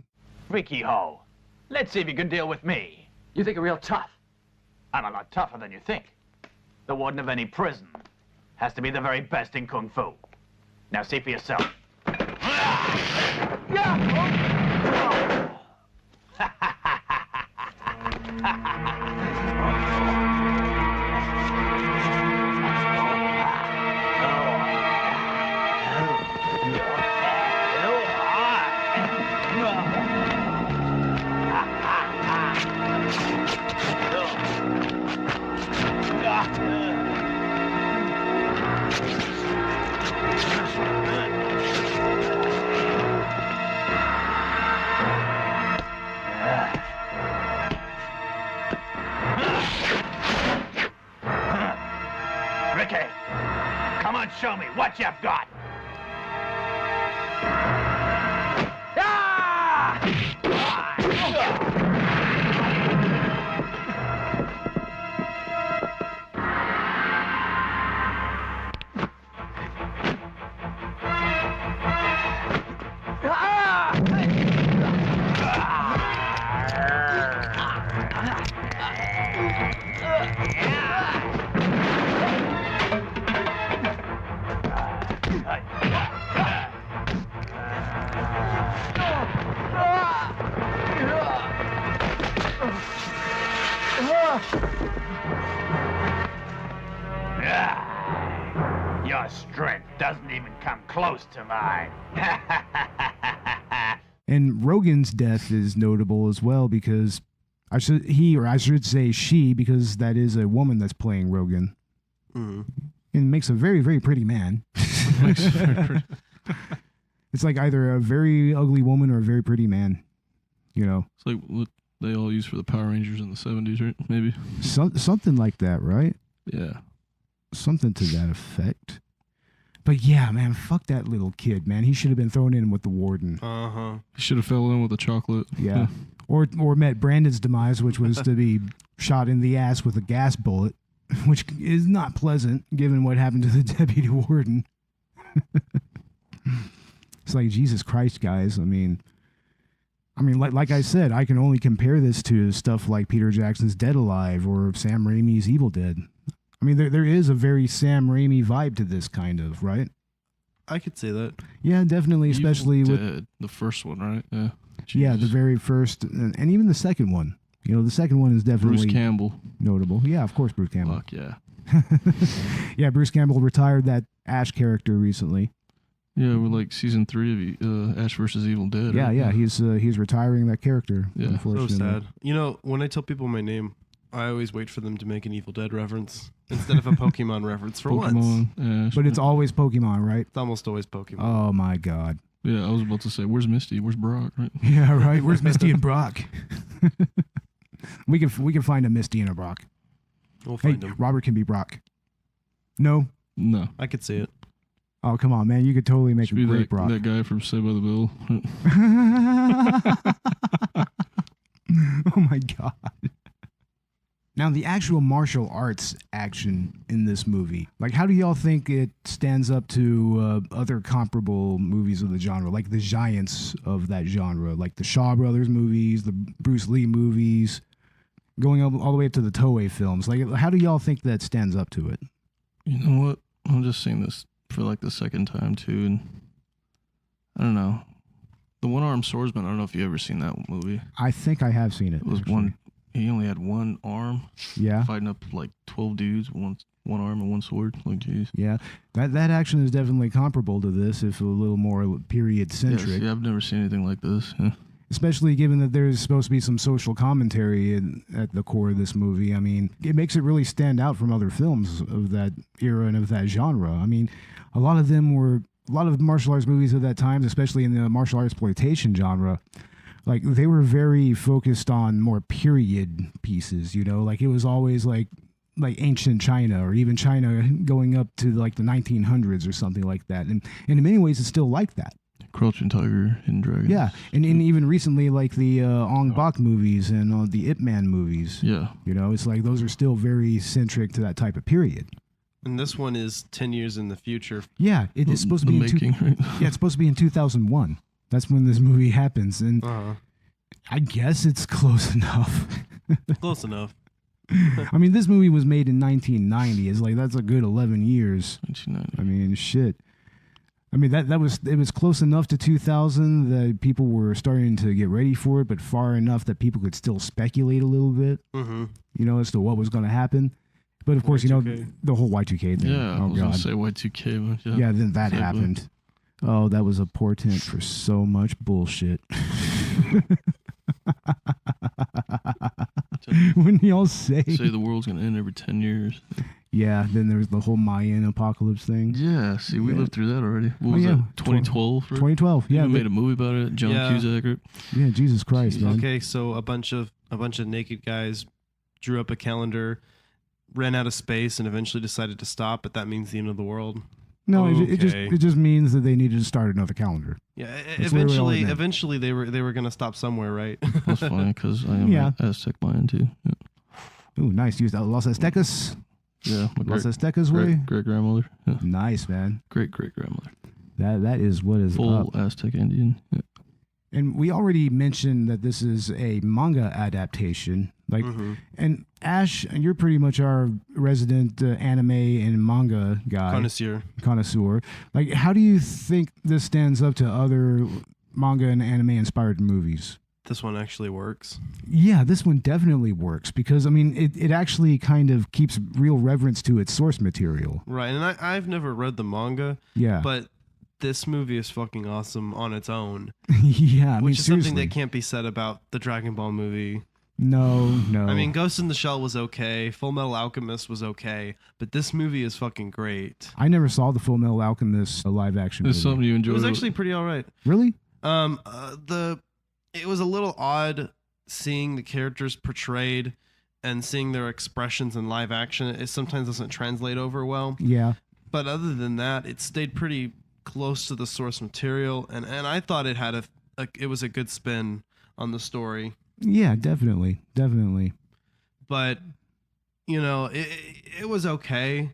Riki-Oh, let's see if you can deal with me. You think you're real tough? I'm a lot tougher than you think. The warden of any prison has to be the very best in Kung Fu. Now see for yourself. Ricky, come on, show me what you've got. Your strength doesn't even come close to mine. And Rogan's death is notable as well because I should say she, because that is a woman that's playing Rogan. Mm-hmm. And makes a very, very pretty man. It's like either a very ugly woman or a very pretty man. You know, It's like what they all used for the Power Rangers in the 70s, right? Maybe. something like that, right? Yeah. Something to that effect. But yeah, man, fuck that little kid, man. He should have been thrown in with the warden. Uh-huh. He should have fell in with a chocolate. Yeah. Or met Brandon's demise, which was to be shot in the ass with a gas bullet, which is not pleasant given what happened to the deputy warden. It's like, Jesus Christ, guys. I mean, like I said, I can only compare this to stuff like Peter Jackson's Dead Alive or Sam Raimi's Evil Dead. I mean, there is a very Sam Raimi vibe to this kind of, right? I could say that. Yeah, definitely, especially Evil with Dead, the first one, right? Yeah. yeah, the Jesus. very first, and even the second one. You know, the second one is definitely Bruce Campbell. notable. Yeah, of course, Bruce Campbell. Fuck yeah. Yeah, Bruce Campbell retired that Ash character recently. Yeah, we're like season 3 of Ash vs. Evil Dead. Yeah, right? yeah, he's retiring that character. Yeah. So So Unfortunately. sad. You know, when I tell people my name, I always wait for them to make an Evil Dead reference instead of a Pokemon reference for once. Pokemon, Ash. But it's always Pokemon, right? It's almost always Pokemon. Oh my God. Yeah, I was about to say, where's Misty? Where's Brock? Right? Yeah, right. Where's Misty and Brock? we can find a Misty and a Brock. We'll Hey, find them. Robert can be Brock. No. No. I could see it. Oh, come on, man. You could totally make Should a be great that, Brock. that guy from Saved by the Bell. Oh my God. Now, the actual martial arts action in this movie, like, how do y'all think it stands up to other comparable movies of the genre, like the giants of that genre, like the Shaw Brothers movies, the Bruce Lee movies, going up all the way up to the Toei films? Like, how do y'all think that stands up to it? You know what? I'm just seeing this for like the second time too, and I don't know. The One-Armed Swordsman, I don't know if you ever seen that movie. I think I have seen it. It was actually. he only had one arm, Yeah. fighting up like 12 dudes with one arm and one sword. Like, jeez. Yeah. That action is definitely comparable to this, if a little more period Yes, centric. yeah, I've never seen anything like this. Yeah. Especially given that there's supposed to be some social commentary at the core of this movie. I mean, it makes it really stand out from other films of that era and of that genre. I mean, a lot of martial arts movies of that time, especially in the martial arts exploitation genre, like, they were very focused on more period pieces, you know? Like, it was always like ancient China, or even China going up to like the 1900s or something like that. And in many ways, it's still like that. Crouching Tiger, Hidden Dragon. Yeah, and even recently, like the Ong Bak movies and the Ip Man movies. Yeah. You know, it's like those are still very centric to that type of period. And this one is 10 years in the future. Yeah, it's supposed to be right? Yeah, it's supposed to be in 2001. That's when this movie happens, and I guess it's close enough. Close enough. I mean, this movie was made in 1990. It's like that's a good 11 years. 1990. I mean, shit. I mean it was close enough to 2000 that people were starting to get ready for it, but far enough that people could still speculate a little bit, you know, as to what was going to happen. But of course, Y2K. You know, the whole Y2K thing. Yeah, oh, I was God. gonna say Y2K, but yeah, then that happened. Oh, that was a portent for so much bullshit. When y'all say the world's gonna end every 10 years. Yeah, then there's the whole Mayan apocalypse thing. Yeah, see, we lived through that already. What was yeah. that? 2012. 2012. Yeah, they made a movie about it. John Cusack. Yeah, Jesus Christ, man. Okay, so a bunch of naked guys drew up a calendar, ran out of space, and eventually decided to stop. But that means the end of the world. No, okay. it just means that they needed to start another calendar. Yeah, That's eventually they were going to stop somewhere, right? That's fine because I am an Aztec Mayan too. Yeah. Ooh, nice. Used Los Aztecas. Yeah, my Los Aztecas way. Great grandmother. Yeah. Nice, man. Great grandmother. That is what is full up. Aztec Indian. Yeah. And we already mentioned that this is a manga adaptation. Like, and Ash, you're pretty much our resident anime and manga guy. Connoisseur. Like, how do you think this stands up to other manga and anime inspired movies? This one actually works. Yeah, this one definitely works because, I mean, it actually kind of keeps real reverence to its source material. Right, and I've never read the manga. Yeah. But this movie is fucking awesome on its own. Yeah, I mean, which is seriously. something that can't be said about the Dragon Ball movie. No. I mean, Ghost in the Shell was okay. Full Metal Alchemist was okay. But this movie is fucking great. I never saw the Full Metal Alchemist live action movie. It's something you enjoyed. It was actually pretty all right. Really? It was a little odd seeing the characters portrayed and seeing their expressions in live action. It sometimes doesn't translate over well. Yeah. But other than that, it stayed pretty close to the source material, and I thought it had it was a good spin on the story. Yeah, definitely. But you know, it was okay.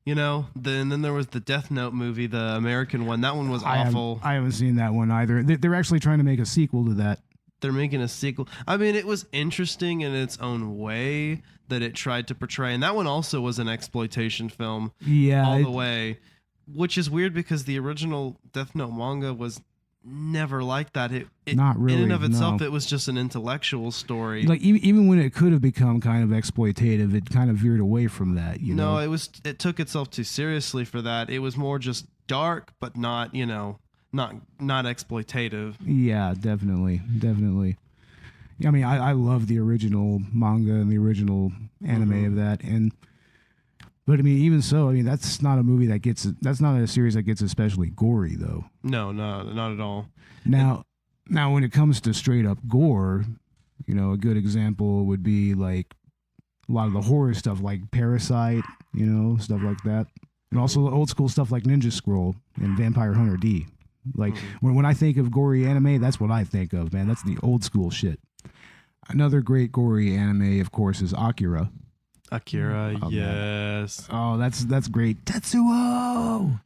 You know, then there was the Death Note movie, the American one. That one was awful. I haven't seen that one either. They're actually trying to make a sequel to that. They're making a sequel. I mean, it was interesting in its own way that it tried to portray, and that one also was an exploitation film. Yeah, all the way, which is weird because the original Death Note manga was never like that. It not really. In and of itself, no. It was just an intellectual story. Like even when it could have become kind of exploitative, it kind of veered away from that. You know? It took itself too seriously for that. It was more just dark, but not not exploitative. Yeah, definitely. I mean, I love the original manga and the original anime of that, but I mean, even so, I mean, that's not a movie that's not a series that gets especially gory though. No, not at all. Now, when it comes to straight up gore, you know, a good example would be like a lot of the horror stuff, like Parasite, you know, stuff like that, and also old school stuff like Ninja Scroll and Vampire Hunter D. Like when I think of gory anime, that's what I think of, man. That's the old school shit. Another great gory anime, of course, is Akira. Yes. Oh, that's great. Tetsuo!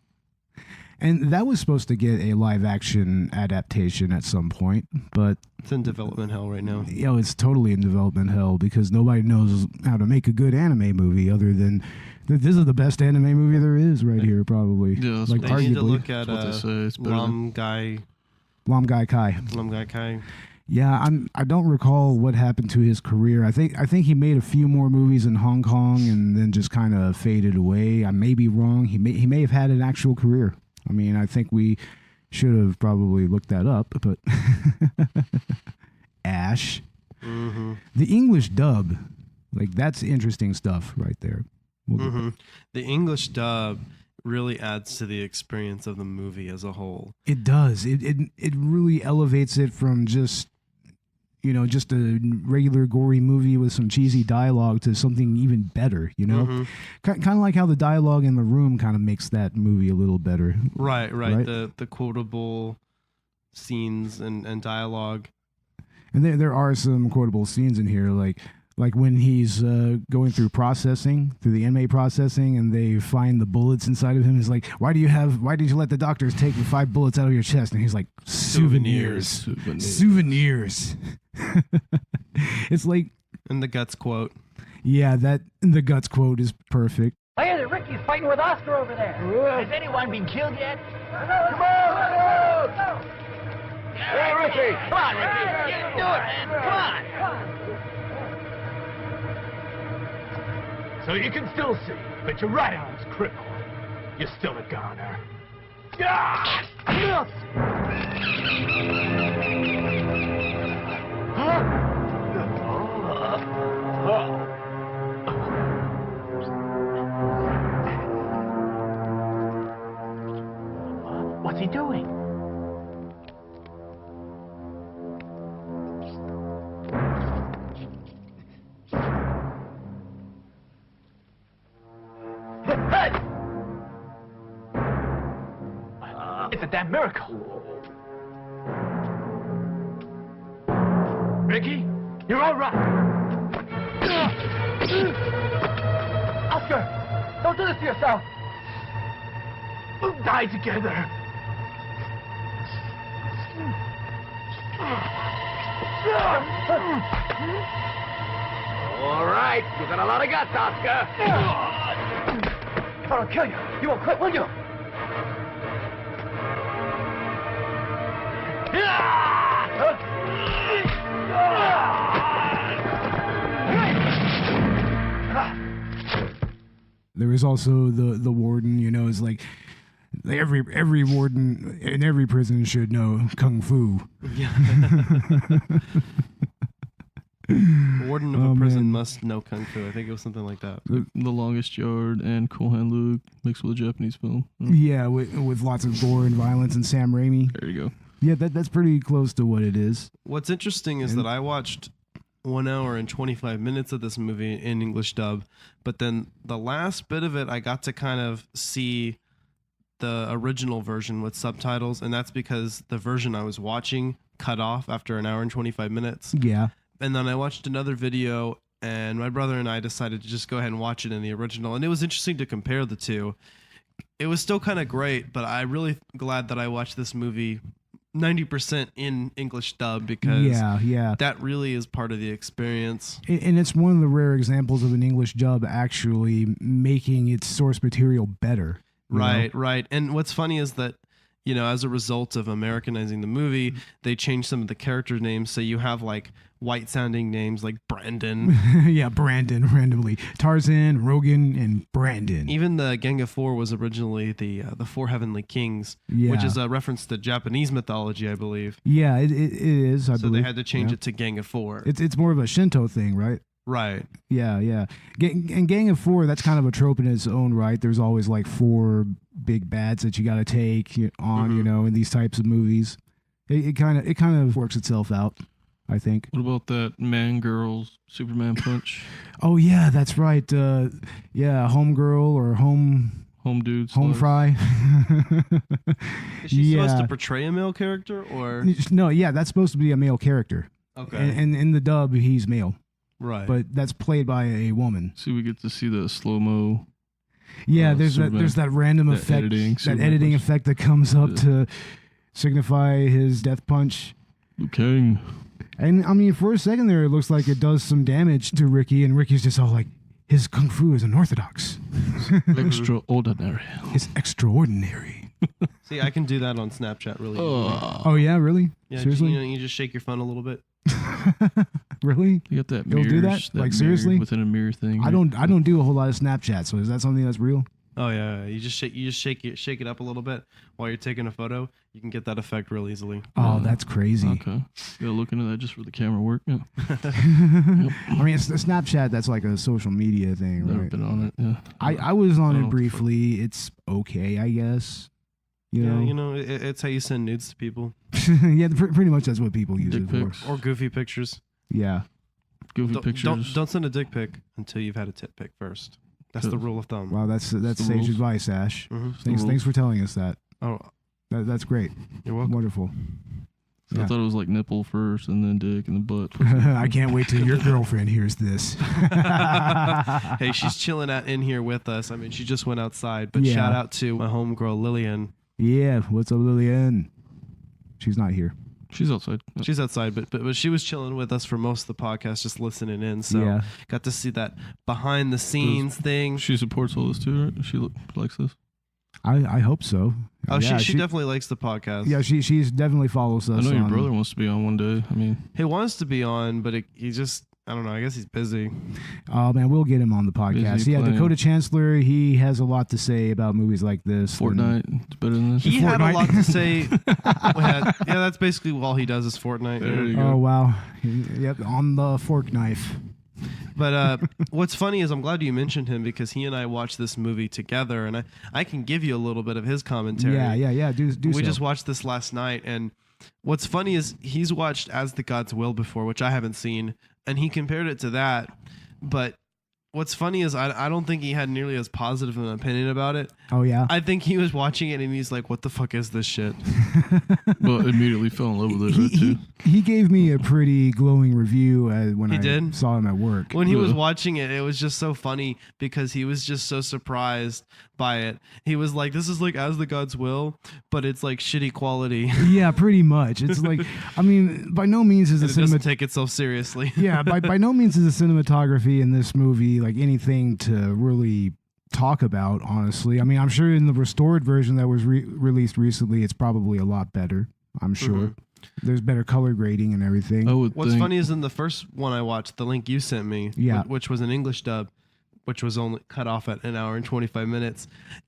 And that was supposed to get a live action adaptation at some point, but it's in development hell right now. You know, it's totally in development hell because nobody knows how to make a good anime movie other than this is the best anime movie there is right here, probably. Yeah, like they arguably. need to look at Lam Gai Kai. Yeah, I don't recall what happened to his career. I think he made a few more movies in Hong Kong and then just kind of faded away. I may be wrong. He may have had an actual career. I mean, I think we should have probably looked that up, but Ash. Mm-hmm. The English dub, like that's interesting stuff right there. The English dub really adds to the experience of the movie as a whole. It does. It really elevates it from just a regular gory movie with some cheesy dialogue to something even better, you know? Kind of like how the dialogue in The Room kind of makes that movie a little better. Right. The quotable scenes and dialogue. And there are some quotable scenes in here, like when he's going through the inmate processing, and they find the bullets inside of him. He's like, why did you let the doctors take the 5 bullets out of your chest? And he's like, souvenirs. It's like, And the Guts quote. yeah, the Guts quote is perfect. I hear that Ricky's fighting with Oscar over there. Has anyone been killed yet? Come on, let's go! Hey, Ricky! Come on, Ricky. You can do it, man. Come on. So you can still see, but your right arm's crippled. You're still a goner. What's he doing? It's a damn miracle. Ricky, you're all right. Oscar, don't do this to yourself. We'll die together. All right, you got a lot of guts, Oscar. I'll kill you. You won't quit, will you? There is also the warden, is like every warden in every prison should know kung fu. Yeah. Warden of a prison must know kung fu. I think it was something like that. The Longest Yard and Cool Hand Luke mixed with a Japanese film. Yeah, with lots of gore and violence and Sam Raimi. There you go. Yeah, that's pretty close to what it is. What's interesting is that I watched 1 hour and 25 minutes of this movie in English dub, but then the last bit of it, I got to kind of see the original version with subtitles, and that's because the version I was watching cut off after 1 hour and 25 minutes. Yeah. And then I watched another video, and my brother and I decided to just go ahead and watch it in the original, and it was interesting to compare the two. It was still kind of great, but I'm really glad that I watched this movie 90% in English dub, because that really is part of the experience. And it's one of the rare examples of an English dub actually making its source material better. Right. And what's funny is that, as a result of Americanizing the movie, they changed some of the character names. So you have like white sounding names like Brandon. Yeah, Brandon randomly. Tarzan, Rogan, and Brandon. Even the Gang of Four was originally the Four Heavenly Kings, Yeah. which is a reference to Japanese mythology, I believe. Yeah, it is. I So believe. they had to change it to Gang of Four. It's more of a Shinto thing, right? Right. Yeah. And Gang of Four, that's kind of a trope in its own right. There's always like 4 big bads that you got to take on, in these types of movies. It kind of works itself out, I think. What about that man-girl Superman punch? Oh yeah, that's right. Homegirl or home Dude. home fry. Is she supposed to portray a male character, or No, yeah, that's supposed to be a male character. okay, And in the dub, he's male. right? But that's played by a woman. See, we get to see the slow-mo. Yeah, there's that random that effect, editing, editing punch. effect that comes up to signify his death punch. Liu Kang. And I mean, for a second there, it looks like it does some damage to Ricky, and Ricky's just all like, his kung fu is unorthodox. Extraordinary. It's extraordinary. See, I can do that on Snapchat really easily. Oh yeah, really? Yeah, Seriously? you just shake your phone a little bit. Really? You got that You'll do mirrors, that? Like, mirror seriously? within a mirror thing. I don't do a whole lot of Snapchat, so is that something that's real? Oh yeah, you just shake it up a little bit while you're taking a photo. You can get that effect real easily. Oh, that's crazy. Okay. Gotta look into that just for the camera work. Yeah. I mean, it's the Snapchat, that's like a social media thing, Never right? been on it. Yeah. I was on I don't know it what the briefly. It's okay, I guess. It's how you send nudes to people Yeah, pretty much that's what people use Dick it for. pics. or goofy pictures. Yeah. Goofy pictures. Don't send a dick pic until you've had a tit pic first. That's the rule of thumb. Wow, that's the sage rules. advice, Ash. Mhm. Thanks for telling us that. Oh, That's great. You're welcome. Wonderful. I thought it was like nipple first and then dick and then butt. I can't wait till your girlfriend hears this. Hey, she's chilling out in here with us. I mean, she just went outside, but Yeah. shout out to my homegirl Lillian. Yeah, what's up, Lillian? She's not here. She's outside. She's outside, but she was chilling with us for most of the podcast, just listening in. So Yeah. got to see that behind the scenes thing. She supports all this too, right? She likes this. I hope so. Oh, Yeah, she definitely likes the podcast. Yeah, she's definitely follows us. I know your on- brother wants to be on one day. I mean, He wants to be on, but he just, I don't know, I guess he's busy. Oh man, we'll get him on the podcast. Busy Yeah, playing. Dakota Chancellor, he has a lot to say about movies like this. Fortnite, it's better than this. He had a Fortnite. lot to say. Yeah, that's basically all he does is Fortnite. There you go. Oh wow, yep, on the fork knife. But what's funny is I'm glad you mentioned him because he and I watched this movie together, and I can give you a little bit of his commentary. Yeah. Do We so. just watched this last night, and what's funny is he's watched As the Gods Will before, which I haven't seen, and he compared it to that. But what's funny is I don't think he had nearly as positive an opinion about it. Oh yeah. I think he was watching it and he's like, "What the fuck is this shit?" But immediately fell in love with it, right, too. He gave me a pretty glowing review when He I did? saw him at work. When he was Yeah. watching it, it was just so funny because he was just so surprised by it. He was like, "This is like As the Gods Will, but it's like shitty quality." Yeah, pretty much. It's like, I mean, by no means is And the it doesn't cinemat. take itself seriously. Yeah, by no means is the cinematography in this movie like anything to really talk about. Honestly, I mean, I'm sure in the restored version that was released recently, it's probably a lot better. I'm sure there's better color grading and everything. I would What's think. funny is in the first one I watched, the link you sent me, Yeah. which was an English dub, which was only cut off at 1 hour and 25 minutes.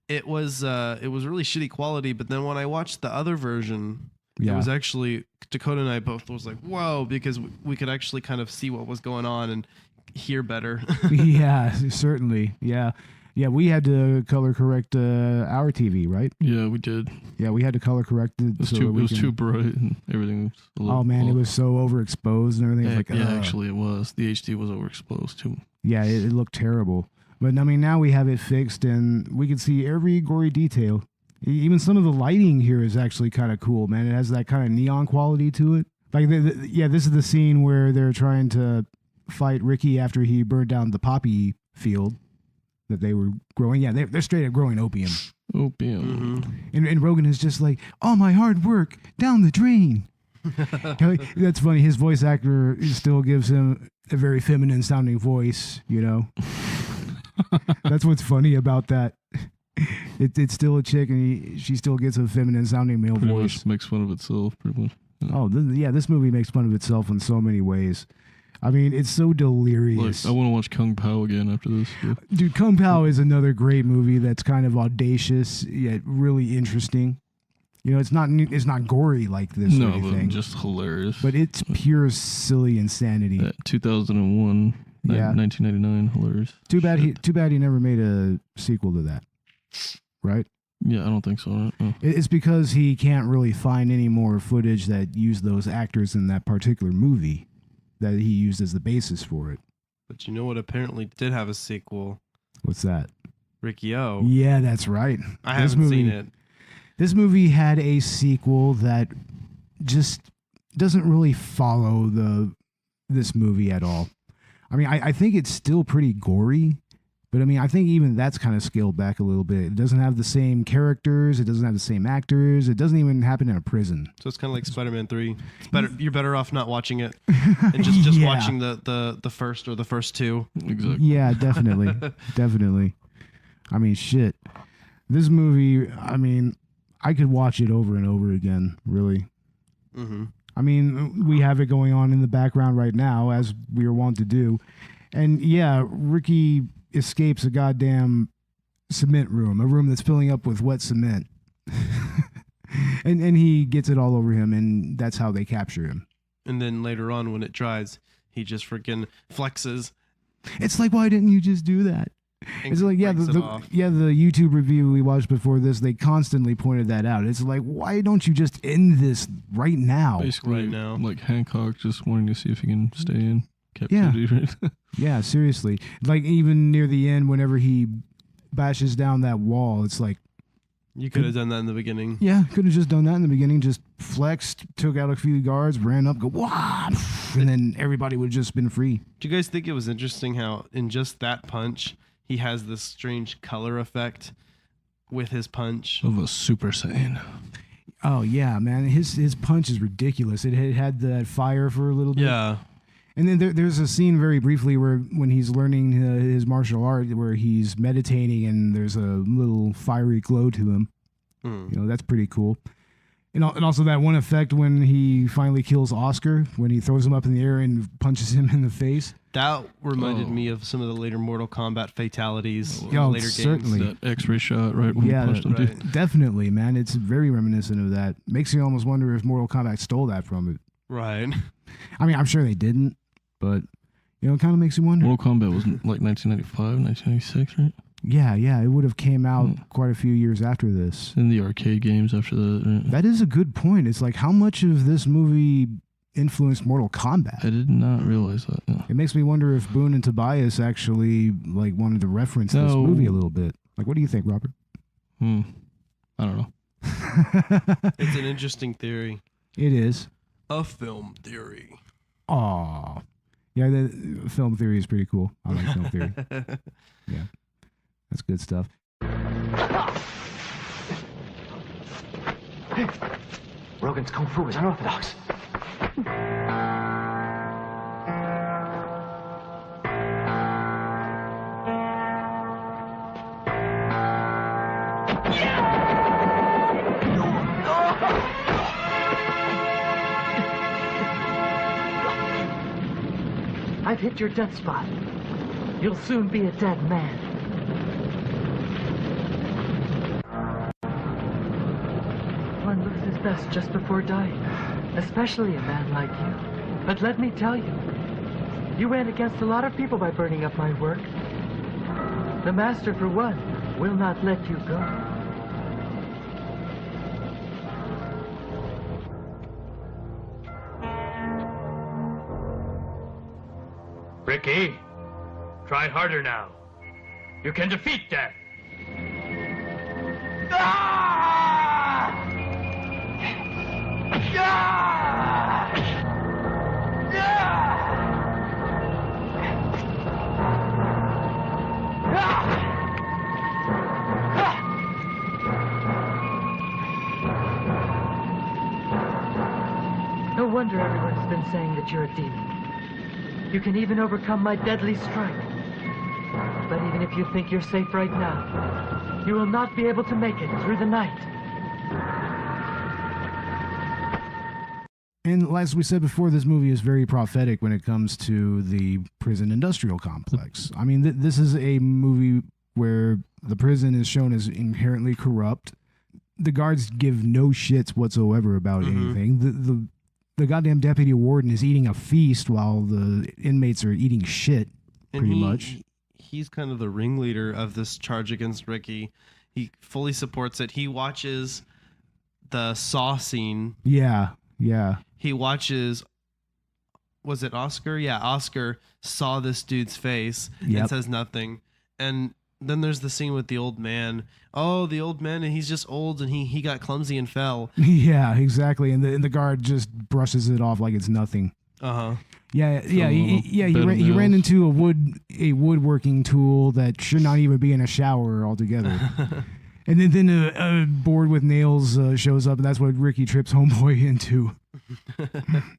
It was really shitty quality. But then when I watched the other version, Yeah. it was actually Dakota and I both was like, "Whoa!" Because we could actually kind of see what was going on and hear better. Yeah, certainly. Yeah. We had to color correct our TV, right? Yeah, we did. Yeah, we had to color correct it. It was, so too, that we it was can- too bright and everything was a little Oh man, it off. was so overexposed and everything. It was like, yeah, ugh. actually it was. The HD was overexposed too. Yeah, it looked terrible. But I mean, now we have it fixed and we can see every gory detail. Even some of the lighting here is actually kind of cool, man. It has that kind of neon quality to it. Like, this is the scene where they're trying to fight Ricky after he burned down the poppy field that they were growing. Yeah, they're straight up growing opium. Opium. And Rogan is just like, all my hard work down the drain. That's funny. His voice actor still gives him a very feminine sounding voice, you know. That's what's funny about that. It's still a chick, and she still gets a feminine sounding male Pretty voice. much makes fun of itself, pretty much. Oh, this movie makes fun of itself in so many ways. I mean, it's so Like, delirious. I want to watch Kung Pao again after this. Yeah. Dude, Kung Pao is another great movie that's kind of audacious yet really interesting. You know, it's not gory like this or No, anything, but just hilarious. but it's pure silly insanity. That 2001, Yeah. 1999, hilarious. Too bad Shit. he never made a sequel to that. Right? Yeah, I don't think so. Right? Oh. It's because he can't really find any more footage that used those actors in that particular movie that he used as the basis for it. But you know what apparently did have a sequel? What's that? Riki-Oh. Yeah, that's right. I This haven't seen movie- it. This movie had a sequel that just doesn't really follow this movie at all. I mean, I think it's still pretty gory, but I mean, I think even that's kind of scaled back a little bit. It doesn't have the same characters. It doesn't have the same actors. It doesn't even happen in a prison. So it's kind of like Spider-Man 3. It's better. You're better off not watching it and just Yeah. watching the first or the first two. Exactly. Yeah, definitely. Definitely. I mean, shit. This movie, I mean, I could watch it over and over again, really. Mm-hmm. I mean, we have it going on in the background right now, as we are wont to do. And yeah, Ricky escapes a goddamn cement room, a room that's filling up with wet cement. and he gets it all over him, and that's how they capture him. And then later on, when it dries, he just freaking flexes. It's like, why didn't you just do that? And It's like, yeah, breaks it the off. YouTube review we watched before this, they constantly pointed that out. It's like, why don't you just end this right now? Basically, Right now. like Hancock just wanting to see if he can stay in captivity. Right? Yeah, seriously. Like, even near the end, whenever he bashes down that wall, it's like, You could have done that in the beginning. Yeah, could have just done that in the beginning. Just flexed, took out a few guards, ran up, go, wah, and then everybody would have just been free. Do you guys think it was interesting how in just that punch, he has this strange color effect with his punch? Of a Super Saiyan. Oh, yeah, man. His punch is ridiculous. It had that fire for a little bit. Yeah. And then there's a scene very briefly where when he's learning his martial art, where he's meditating and there's a little fiery glow to him. You know, that's pretty cool. And also that one effect when he finally kills Oscar, when he throws him up in the air and punches him in the face. That reminded me of some of the later Mortal Kombat fatalities in Oh, later certainly. games. That X-ray shot, right? When Yeah, he punched him, right. dude. Definitely, man. It's very reminiscent of that. Makes you almost wonder if Mortal Kombat stole that from it. Right. I mean, I'm sure they didn't, but, you know, it kind of makes you wonder. Mortal Kombat was like 1995, 1996, right? Yeah, it would have came out quite a few years after this. In the arcade games after that. Right? That is a good point. It's like, how much of this movie influenced Mortal Kombat? I did not realize that. No. It makes me wonder if Boone and Tobias actually like wanted to reference this No. movie a little bit. Like, what do you think, Robert? I don't know. It's an interesting theory. It is. A film theory. Aw. Yeah, the film theory is pretty cool. I like film theory. Yeah. That's good stuff. Rogan's kung fu is unorthodox. I've hit your death spot. You'll soon be a dead man. One looks his best just before dying, especially a man like you. But let me tell you, you ran against a lot of people by burning up my work. The Master, for one, will not let you go. Riki, try harder now. You can defeat death. No wonder everyone's been saying that you're a demon. You can even overcome my deadly strike. But even if you think you're safe right now, you will not be able to make it through the night. And as we said before, this movie is very prophetic when it comes to the prison industrial complex. I mean, this is a movie where the prison is shown as inherently corrupt. The guards give no shits whatsoever about anything. The goddamn deputy warden is eating a feast while the inmates are eating shit, pretty much. He's kind of the ringleader of this charge against Riki. He fully supports it. He watches the saw scene. Yeah. He watches, was it Oscar? Yeah, Oscar saw this dude's face and says nothing. And then there's the scene with the old man. Oh, the old man, and he's just old, and he got clumsy and fell. Yeah, exactly. And the guard just brushes it off like it's nothing. Uh-huh. Yeah. He ran into a woodworking tool that should not even be in a shower altogether. And then a board with nails shows up, and that's what Riki trips homeboy into.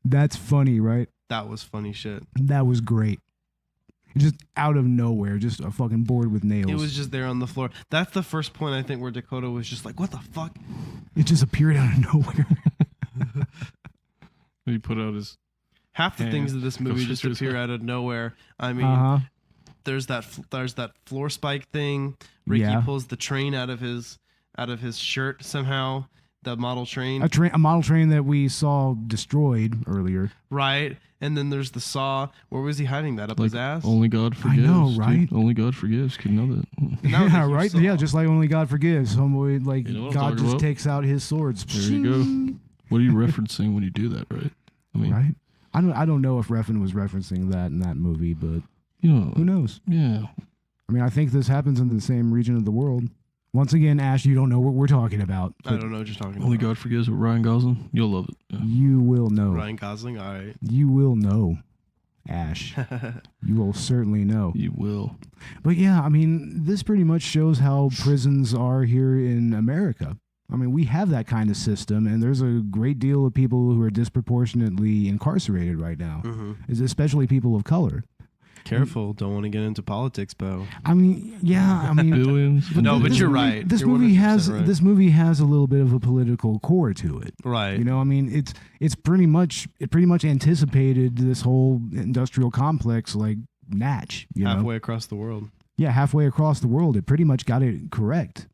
That's funny, right? That was funny shit. That was great. Just out of nowhere, just a fucking board with nails. It was just there on the floor. That's the first point, I think, where Dakota was just like, what the fuck? It just appeared out of nowhere. He put out his Half the things in this movie just appear out of nowhere. I mean, there's that floor spike thing. Riki pulls the train out of his shirt somehow. The model train. A model train that we saw destroyed earlier. Right. And then there's the saw. Where was he hiding that? Up his ass? Only God forgives. I know, right? Dude. Only God forgives. Could know that. Yeah, right? Yeah, just like Only God Forgives. Homeboy, like, You know what I'm God talking just about? takes out his swords. There you go. What are you referencing when you do that, right? I mean, Right? I don't know if Refn was referencing that in that movie, but you know, who knows? yeah. I mean, I think this happens in the same region of the world. Once again, Ash, you don't know what we're talking about. I don't know what you're talking Only about. God Forgives with Ryan Gosling. You'll love it. Yeah. You will know. Ryan Gosling, all right. You will know, Ash. You will certainly know. You will. But yeah, I mean, this pretty much shows how prisons are here in America. I mean, we have that kind of system, and there's a great deal of people who are disproportionately incarcerated right now, especially people of color. Careful, don't want to get into politics, Beau. I mean, yeah, I mean, Billions. No, but this you're movie- right. This You're movie 100% has right. this movie has a little bit of a political core to it. Right. You know, I mean, it pretty much anticipated this whole industrial complex like Natch. You know? Halfway across the world. Yeah, halfway across the world, it pretty much got it correct.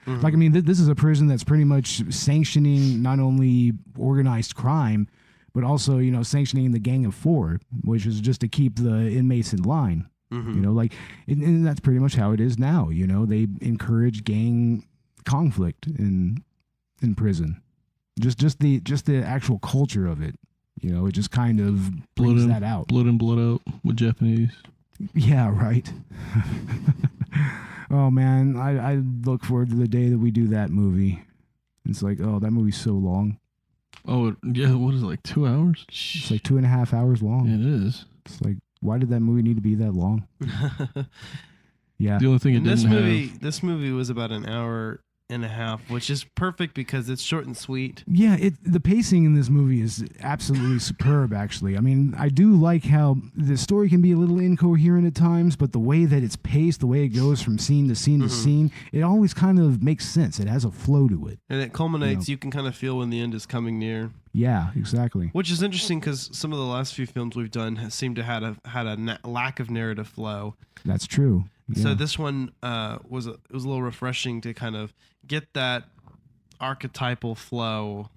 Like, I mean, this is a prison that's pretty much sanctioning not only organized crime, but also, you know, sanctioning the Gang of Four, which is just to keep the inmates in line. You know, like, and that's pretty much how it is now. You know, they encourage gang conflict in prison. Just the actual culture of it. You know, it just kind of brings that out. Blood in, blood out with Japanese. Yeah, right. Oh man, I look forward to the day that we do that movie. It's like, oh, that movie's so long. Oh, yeah. What is it, like 2 hours? It's like 2.5 hours long. Yeah, it is. It's like, why did that movie need to be that long? Yeah. The only thing it And this didn't movie, have. this movie was about an hour and a half, which is perfect because it's short and sweet. Yeah, the pacing in this movie is absolutely superb, actually. I mean, I do like how the story can be a little incoherent at times, but the way that it's paced, the way it goes from scene to scene to scene, it always kind of makes sense. It has a flow to it. And it culminates, you can kind of feel when the end is coming near. Yeah, exactly. Which is interesting because some of the last few films we've done seem to had a lack of narrative flow. That's true. Yeah. So this one was a little refreshing to kind of get that archetypal flow.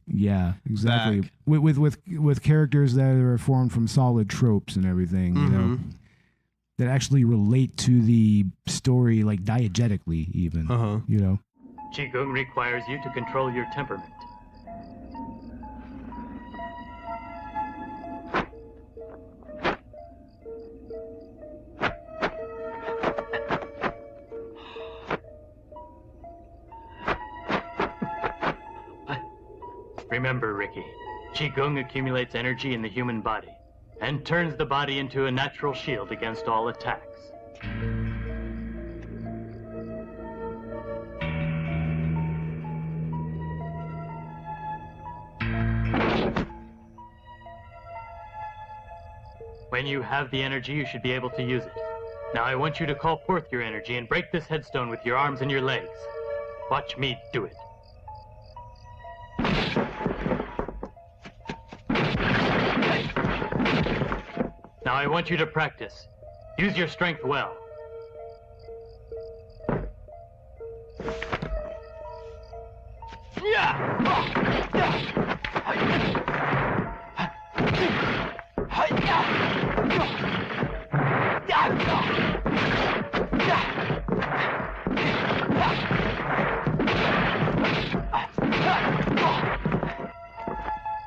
Yeah, exactly. Back. With characters that are formed from solid tropes and everything, you know, that actually relate to the story, like diegetically, even. You know. Qigong requires you to control your temperament. Remember, Ricky, Qigong accumulates energy in the human body and turns the body into a natural shield against all attacks. When you have the energy, you should be able to use it. Now I want you to call forth your energy and break this headstone with your arms and your legs. Watch me do it. Now I want you to practice. Use your strength well.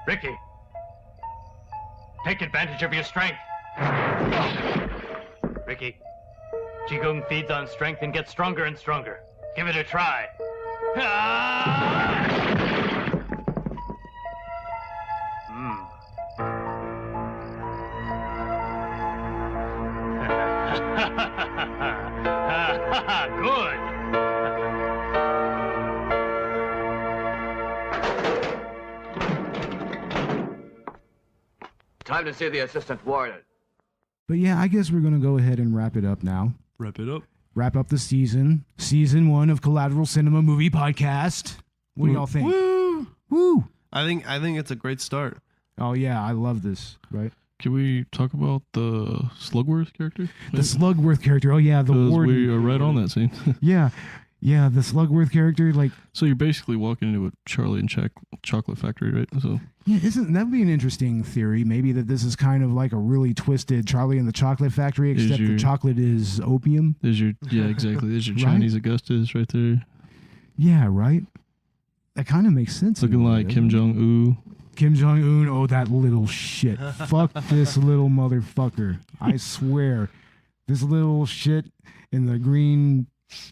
Ricky, take advantage of your strength. Ricky, Qigong feeds on strength and gets stronger and stronger. Give it a try. Good. Time to see the assistant warden. But yeah, I guess we're going to go ahead and wrap it up now. Wrap it up. Wrap up the season. Season 1 of Collateral Cinema Movie Podcast. What do y'all think? Woo! Woo! I think it's a great start. Oh, yeah, I love this, right? Can we talk about the Slugworth character? The Slugworth character. Oh, yeah, the 'Cause warden. we are right on that scene. Yeah. Yeah, the Slugworth character, like... So you're basically walking into a Charlie and Chocolate Factory, right? So Yeah, that would be an interesting theory. Maybe that this is kind of like a really twisted Charlie and the Chocolate Factory, except the chocolate is opium. yeah, exactly. There's your Right? Chinese Augustus right there. Yeah, right? That kind of makes sense. in Looking a way, like doesn't Kim it? Jong-un. Kim Jong-un, oh, that little shit. Fuck this little motherfucker. I swear. This little shit in the green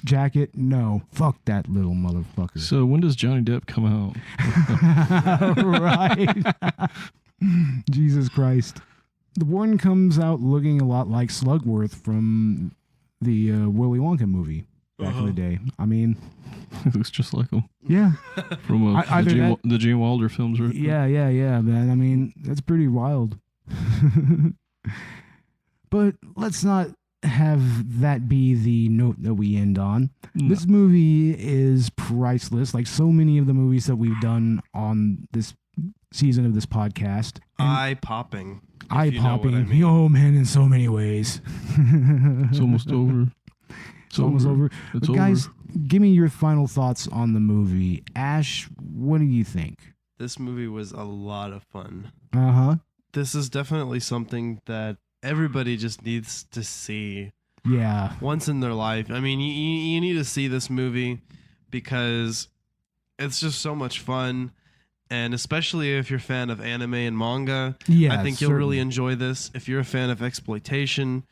jacket? No. Fuck that little motherfucker. So when does Johnny Depp come out? Right. Jesus Christ. The one comes out looking a lot like Slugworth from the Willy Wonka movie back in the day. I mean, It looks just like him. yeah. From Either the Gene Wilder films, right? Yeah, man. I mean, that's pretty wild. But let's not have that be the note that we end on. No. This movie is priceless, like so many of the movies that we've done on this season of this podcast. Eye-popping. Eye-popping. I mean. Oh, man, in so many ways. It's almost over. It's almost over. It's But guys, give me your final thoughts on the movie. Ash, what do you think? This movie was a lot of fun. Uh-huh. This is definitely something that everybody just needs to see Yeah. once in their life. I mean, you need to see this movie because it's just so much fun. And especially if you're a fan of anime and manga, Yeah, I think you'll certainly. really enjoy this. If you're a fan of exploitation,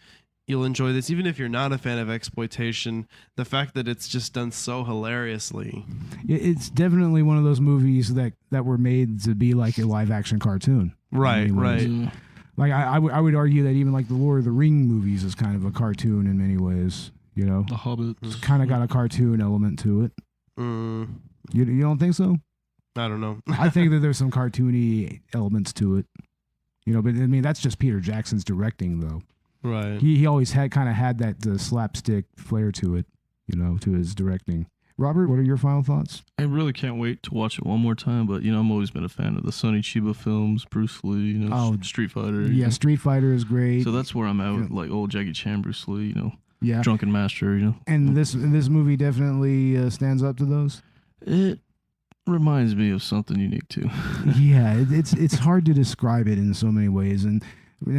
you'll enjoy this. Even if you're not a fan of exploitation, the fact that it's just done so hilariously. It's definitely one of those movies that were made to be like a live-action cartoon. Right, in many ways. right. Like, I would argue that even like the Lord of the Ring movies is kind of a cartoon in many ways, you know? The Hobbit. It's kind of got a cartoon element to it. Mm, You don't think so? I don't know. I think that there's some cartoony elements to it. You know, but I mean, that's just Peter Jackson's directing, though. Right. He always had that slapstick flair to it, you know, to his directing. Robert, what are your final thoughts? I really can't wait to watch it one more time, but, you know, I'm always been a fan of the Sonny Chiba films, Bruce Lee, you know, Street Fighter. Yeah, Street Fighter is great. So that's where I'm at with, like, old Jackie Chan, Bruce Lee, you know, Yeah. Drunken Master, you know. And this movie definitely stands up to those. It reminds me of something unique, too. Yeah, it's hard to describe it in so many ways, and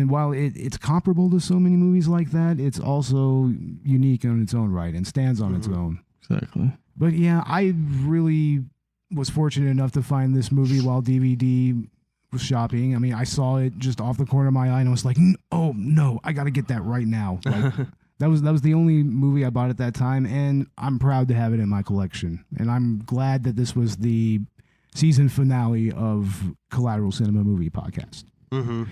while it's comparable to so many movies like that, it's also unique on its own right and stands on its own. Exactly. But yeah, I really was fortunate enough to find this movie while DVD was shopping. I mean, I saw it just off the corner of my eye, and I was like, "Oh no, I got to get that right now!" Like, that was the only movie I bought at that time, and I'm proud to have it in my collection. And I'm glad that this was the season finale of Collateral Cinema Movie Podcast. Mm-hmm.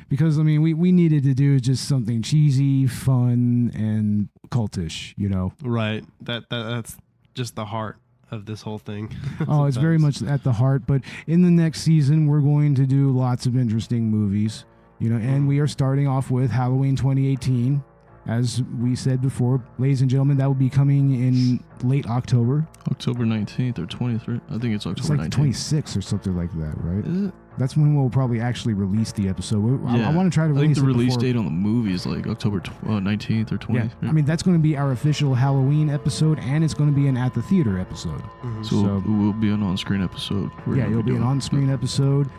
Because, I mean, we needed to do just something cheesy, fun, and cultish, you know? Right. That's just the heart of this whole thing. Oh, it's very much at the heart. But in the next season, we're going to do lots of interesting movies, you know, and we are starting off with Halloween 2018. As we said before, ladies and gentlemen, that will be coming in late October. October 19th or 20th, right? I think it's It's October like 19th. 26th or something like that, right? Is it? That's when we'll probably actually release the episode. Yeah. I want to try to I think release the it release before- date on the movie is like October 19th or 20th. Yeah, I mean, that's going to be our official Halloween episode, and it's going to be an At the Theater episode. So it will be an on-screen episode. Yeah, it'll be an on-screen episode.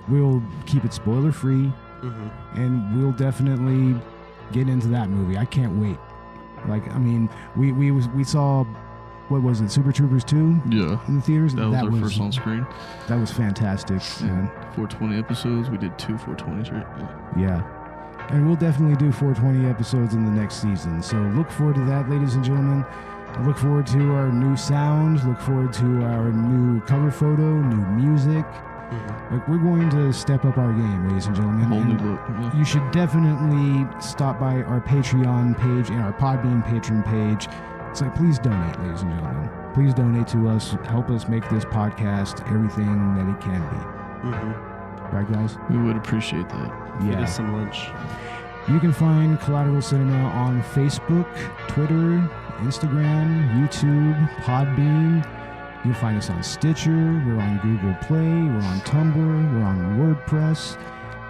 We'll keep it spoiler-free, and we'll definitely get into that movie. I can't wait. Like, I mean, we saw, what was it, Super Troopers 2? Yeah. In the theaters? That was our first on-screen. That was fantastic, man. 420 episodes. We did 2 420s, right? Yeah. And we'll definitely do 420 episodes in the next season. So look forward to that, ladies and gentlemen. Look forward to our new sound. Look forward to our new cover photo, new music. Like, we're going to step up our game, ladies and gentlemen. Whole And new look. Yeah. you should definitely stop by our Patreon page and our Podbean patron page. So please donate, ladies and gentlemen. Please donate to us. Help us make this podcast everything that it can be. Right, guys? We would appreciate that. Get Yeah. us some lunch. You can find Collateral Cinema on Facebook, Twitter, Instagram, YouTube, Podbean. You'll find us on Stitcher. We're on Google Play. We're on Tumblr. We're on WordPress.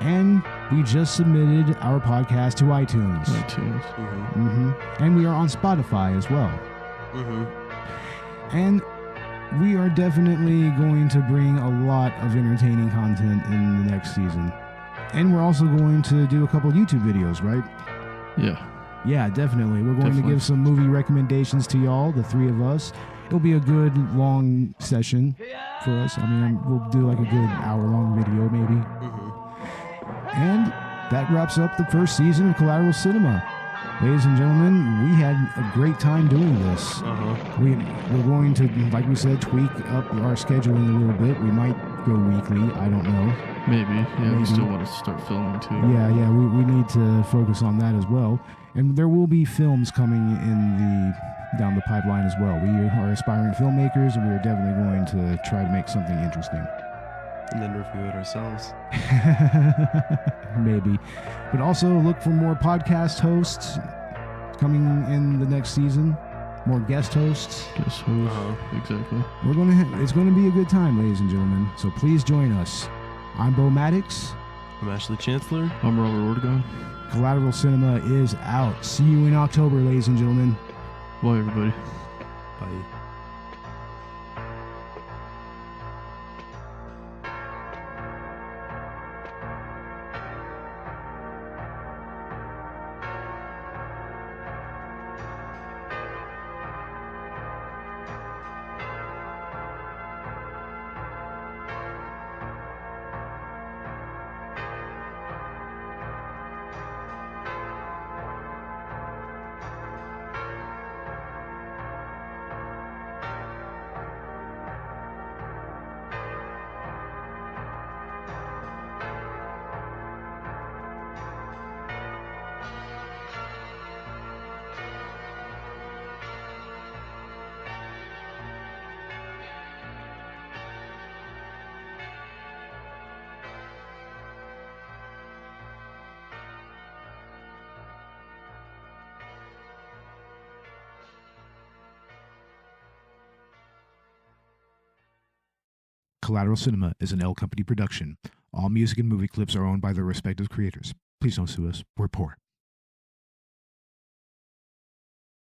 And we just submitted our podcast to iTunes. iTunes. And we are on Spotify as well. And we are definitely going to bring a lot of entertaining content in the next season. And we're also going to do a couple of YouTube videos, right? Yeah. Yeah, definitely. We're going to Definitely. give some movie recommendations to y'all, the three of us. It'll be a good long session for us. I mean, we'll do like a good hour-long video, maybe. And that wraps up the first season of Collateral Cinema. Ladies and gentlemen, we had a great time doing this. We're going to, like we said, tweak up our scheduling a little bit. We might go weekly. I don't know. Maybe. Yeah, we still want to start filming too. Yeah, we need to focus on that as well. And there will be films coming down the pipeline as well. We are aspiring filmmakers, and we are definitely going to try to make something interesting. And then review it ourselves. Maybe. But also look for more podcast hosts coming in the next season. More guest hosts. Exactly. It's going to be a good time, ladies and gentlemen. So please join us. I'm Beau Maddox. I'm Ashley Chancellor. I'm Robert Ortegon. Collateral Cinema is out. See you in October, ladies and gentlemen. Bye, everybody. Bye. Collateral Cinema is an L Company production. All music and movie clips are owned by their respective creators. Please don't sue us. We're poor.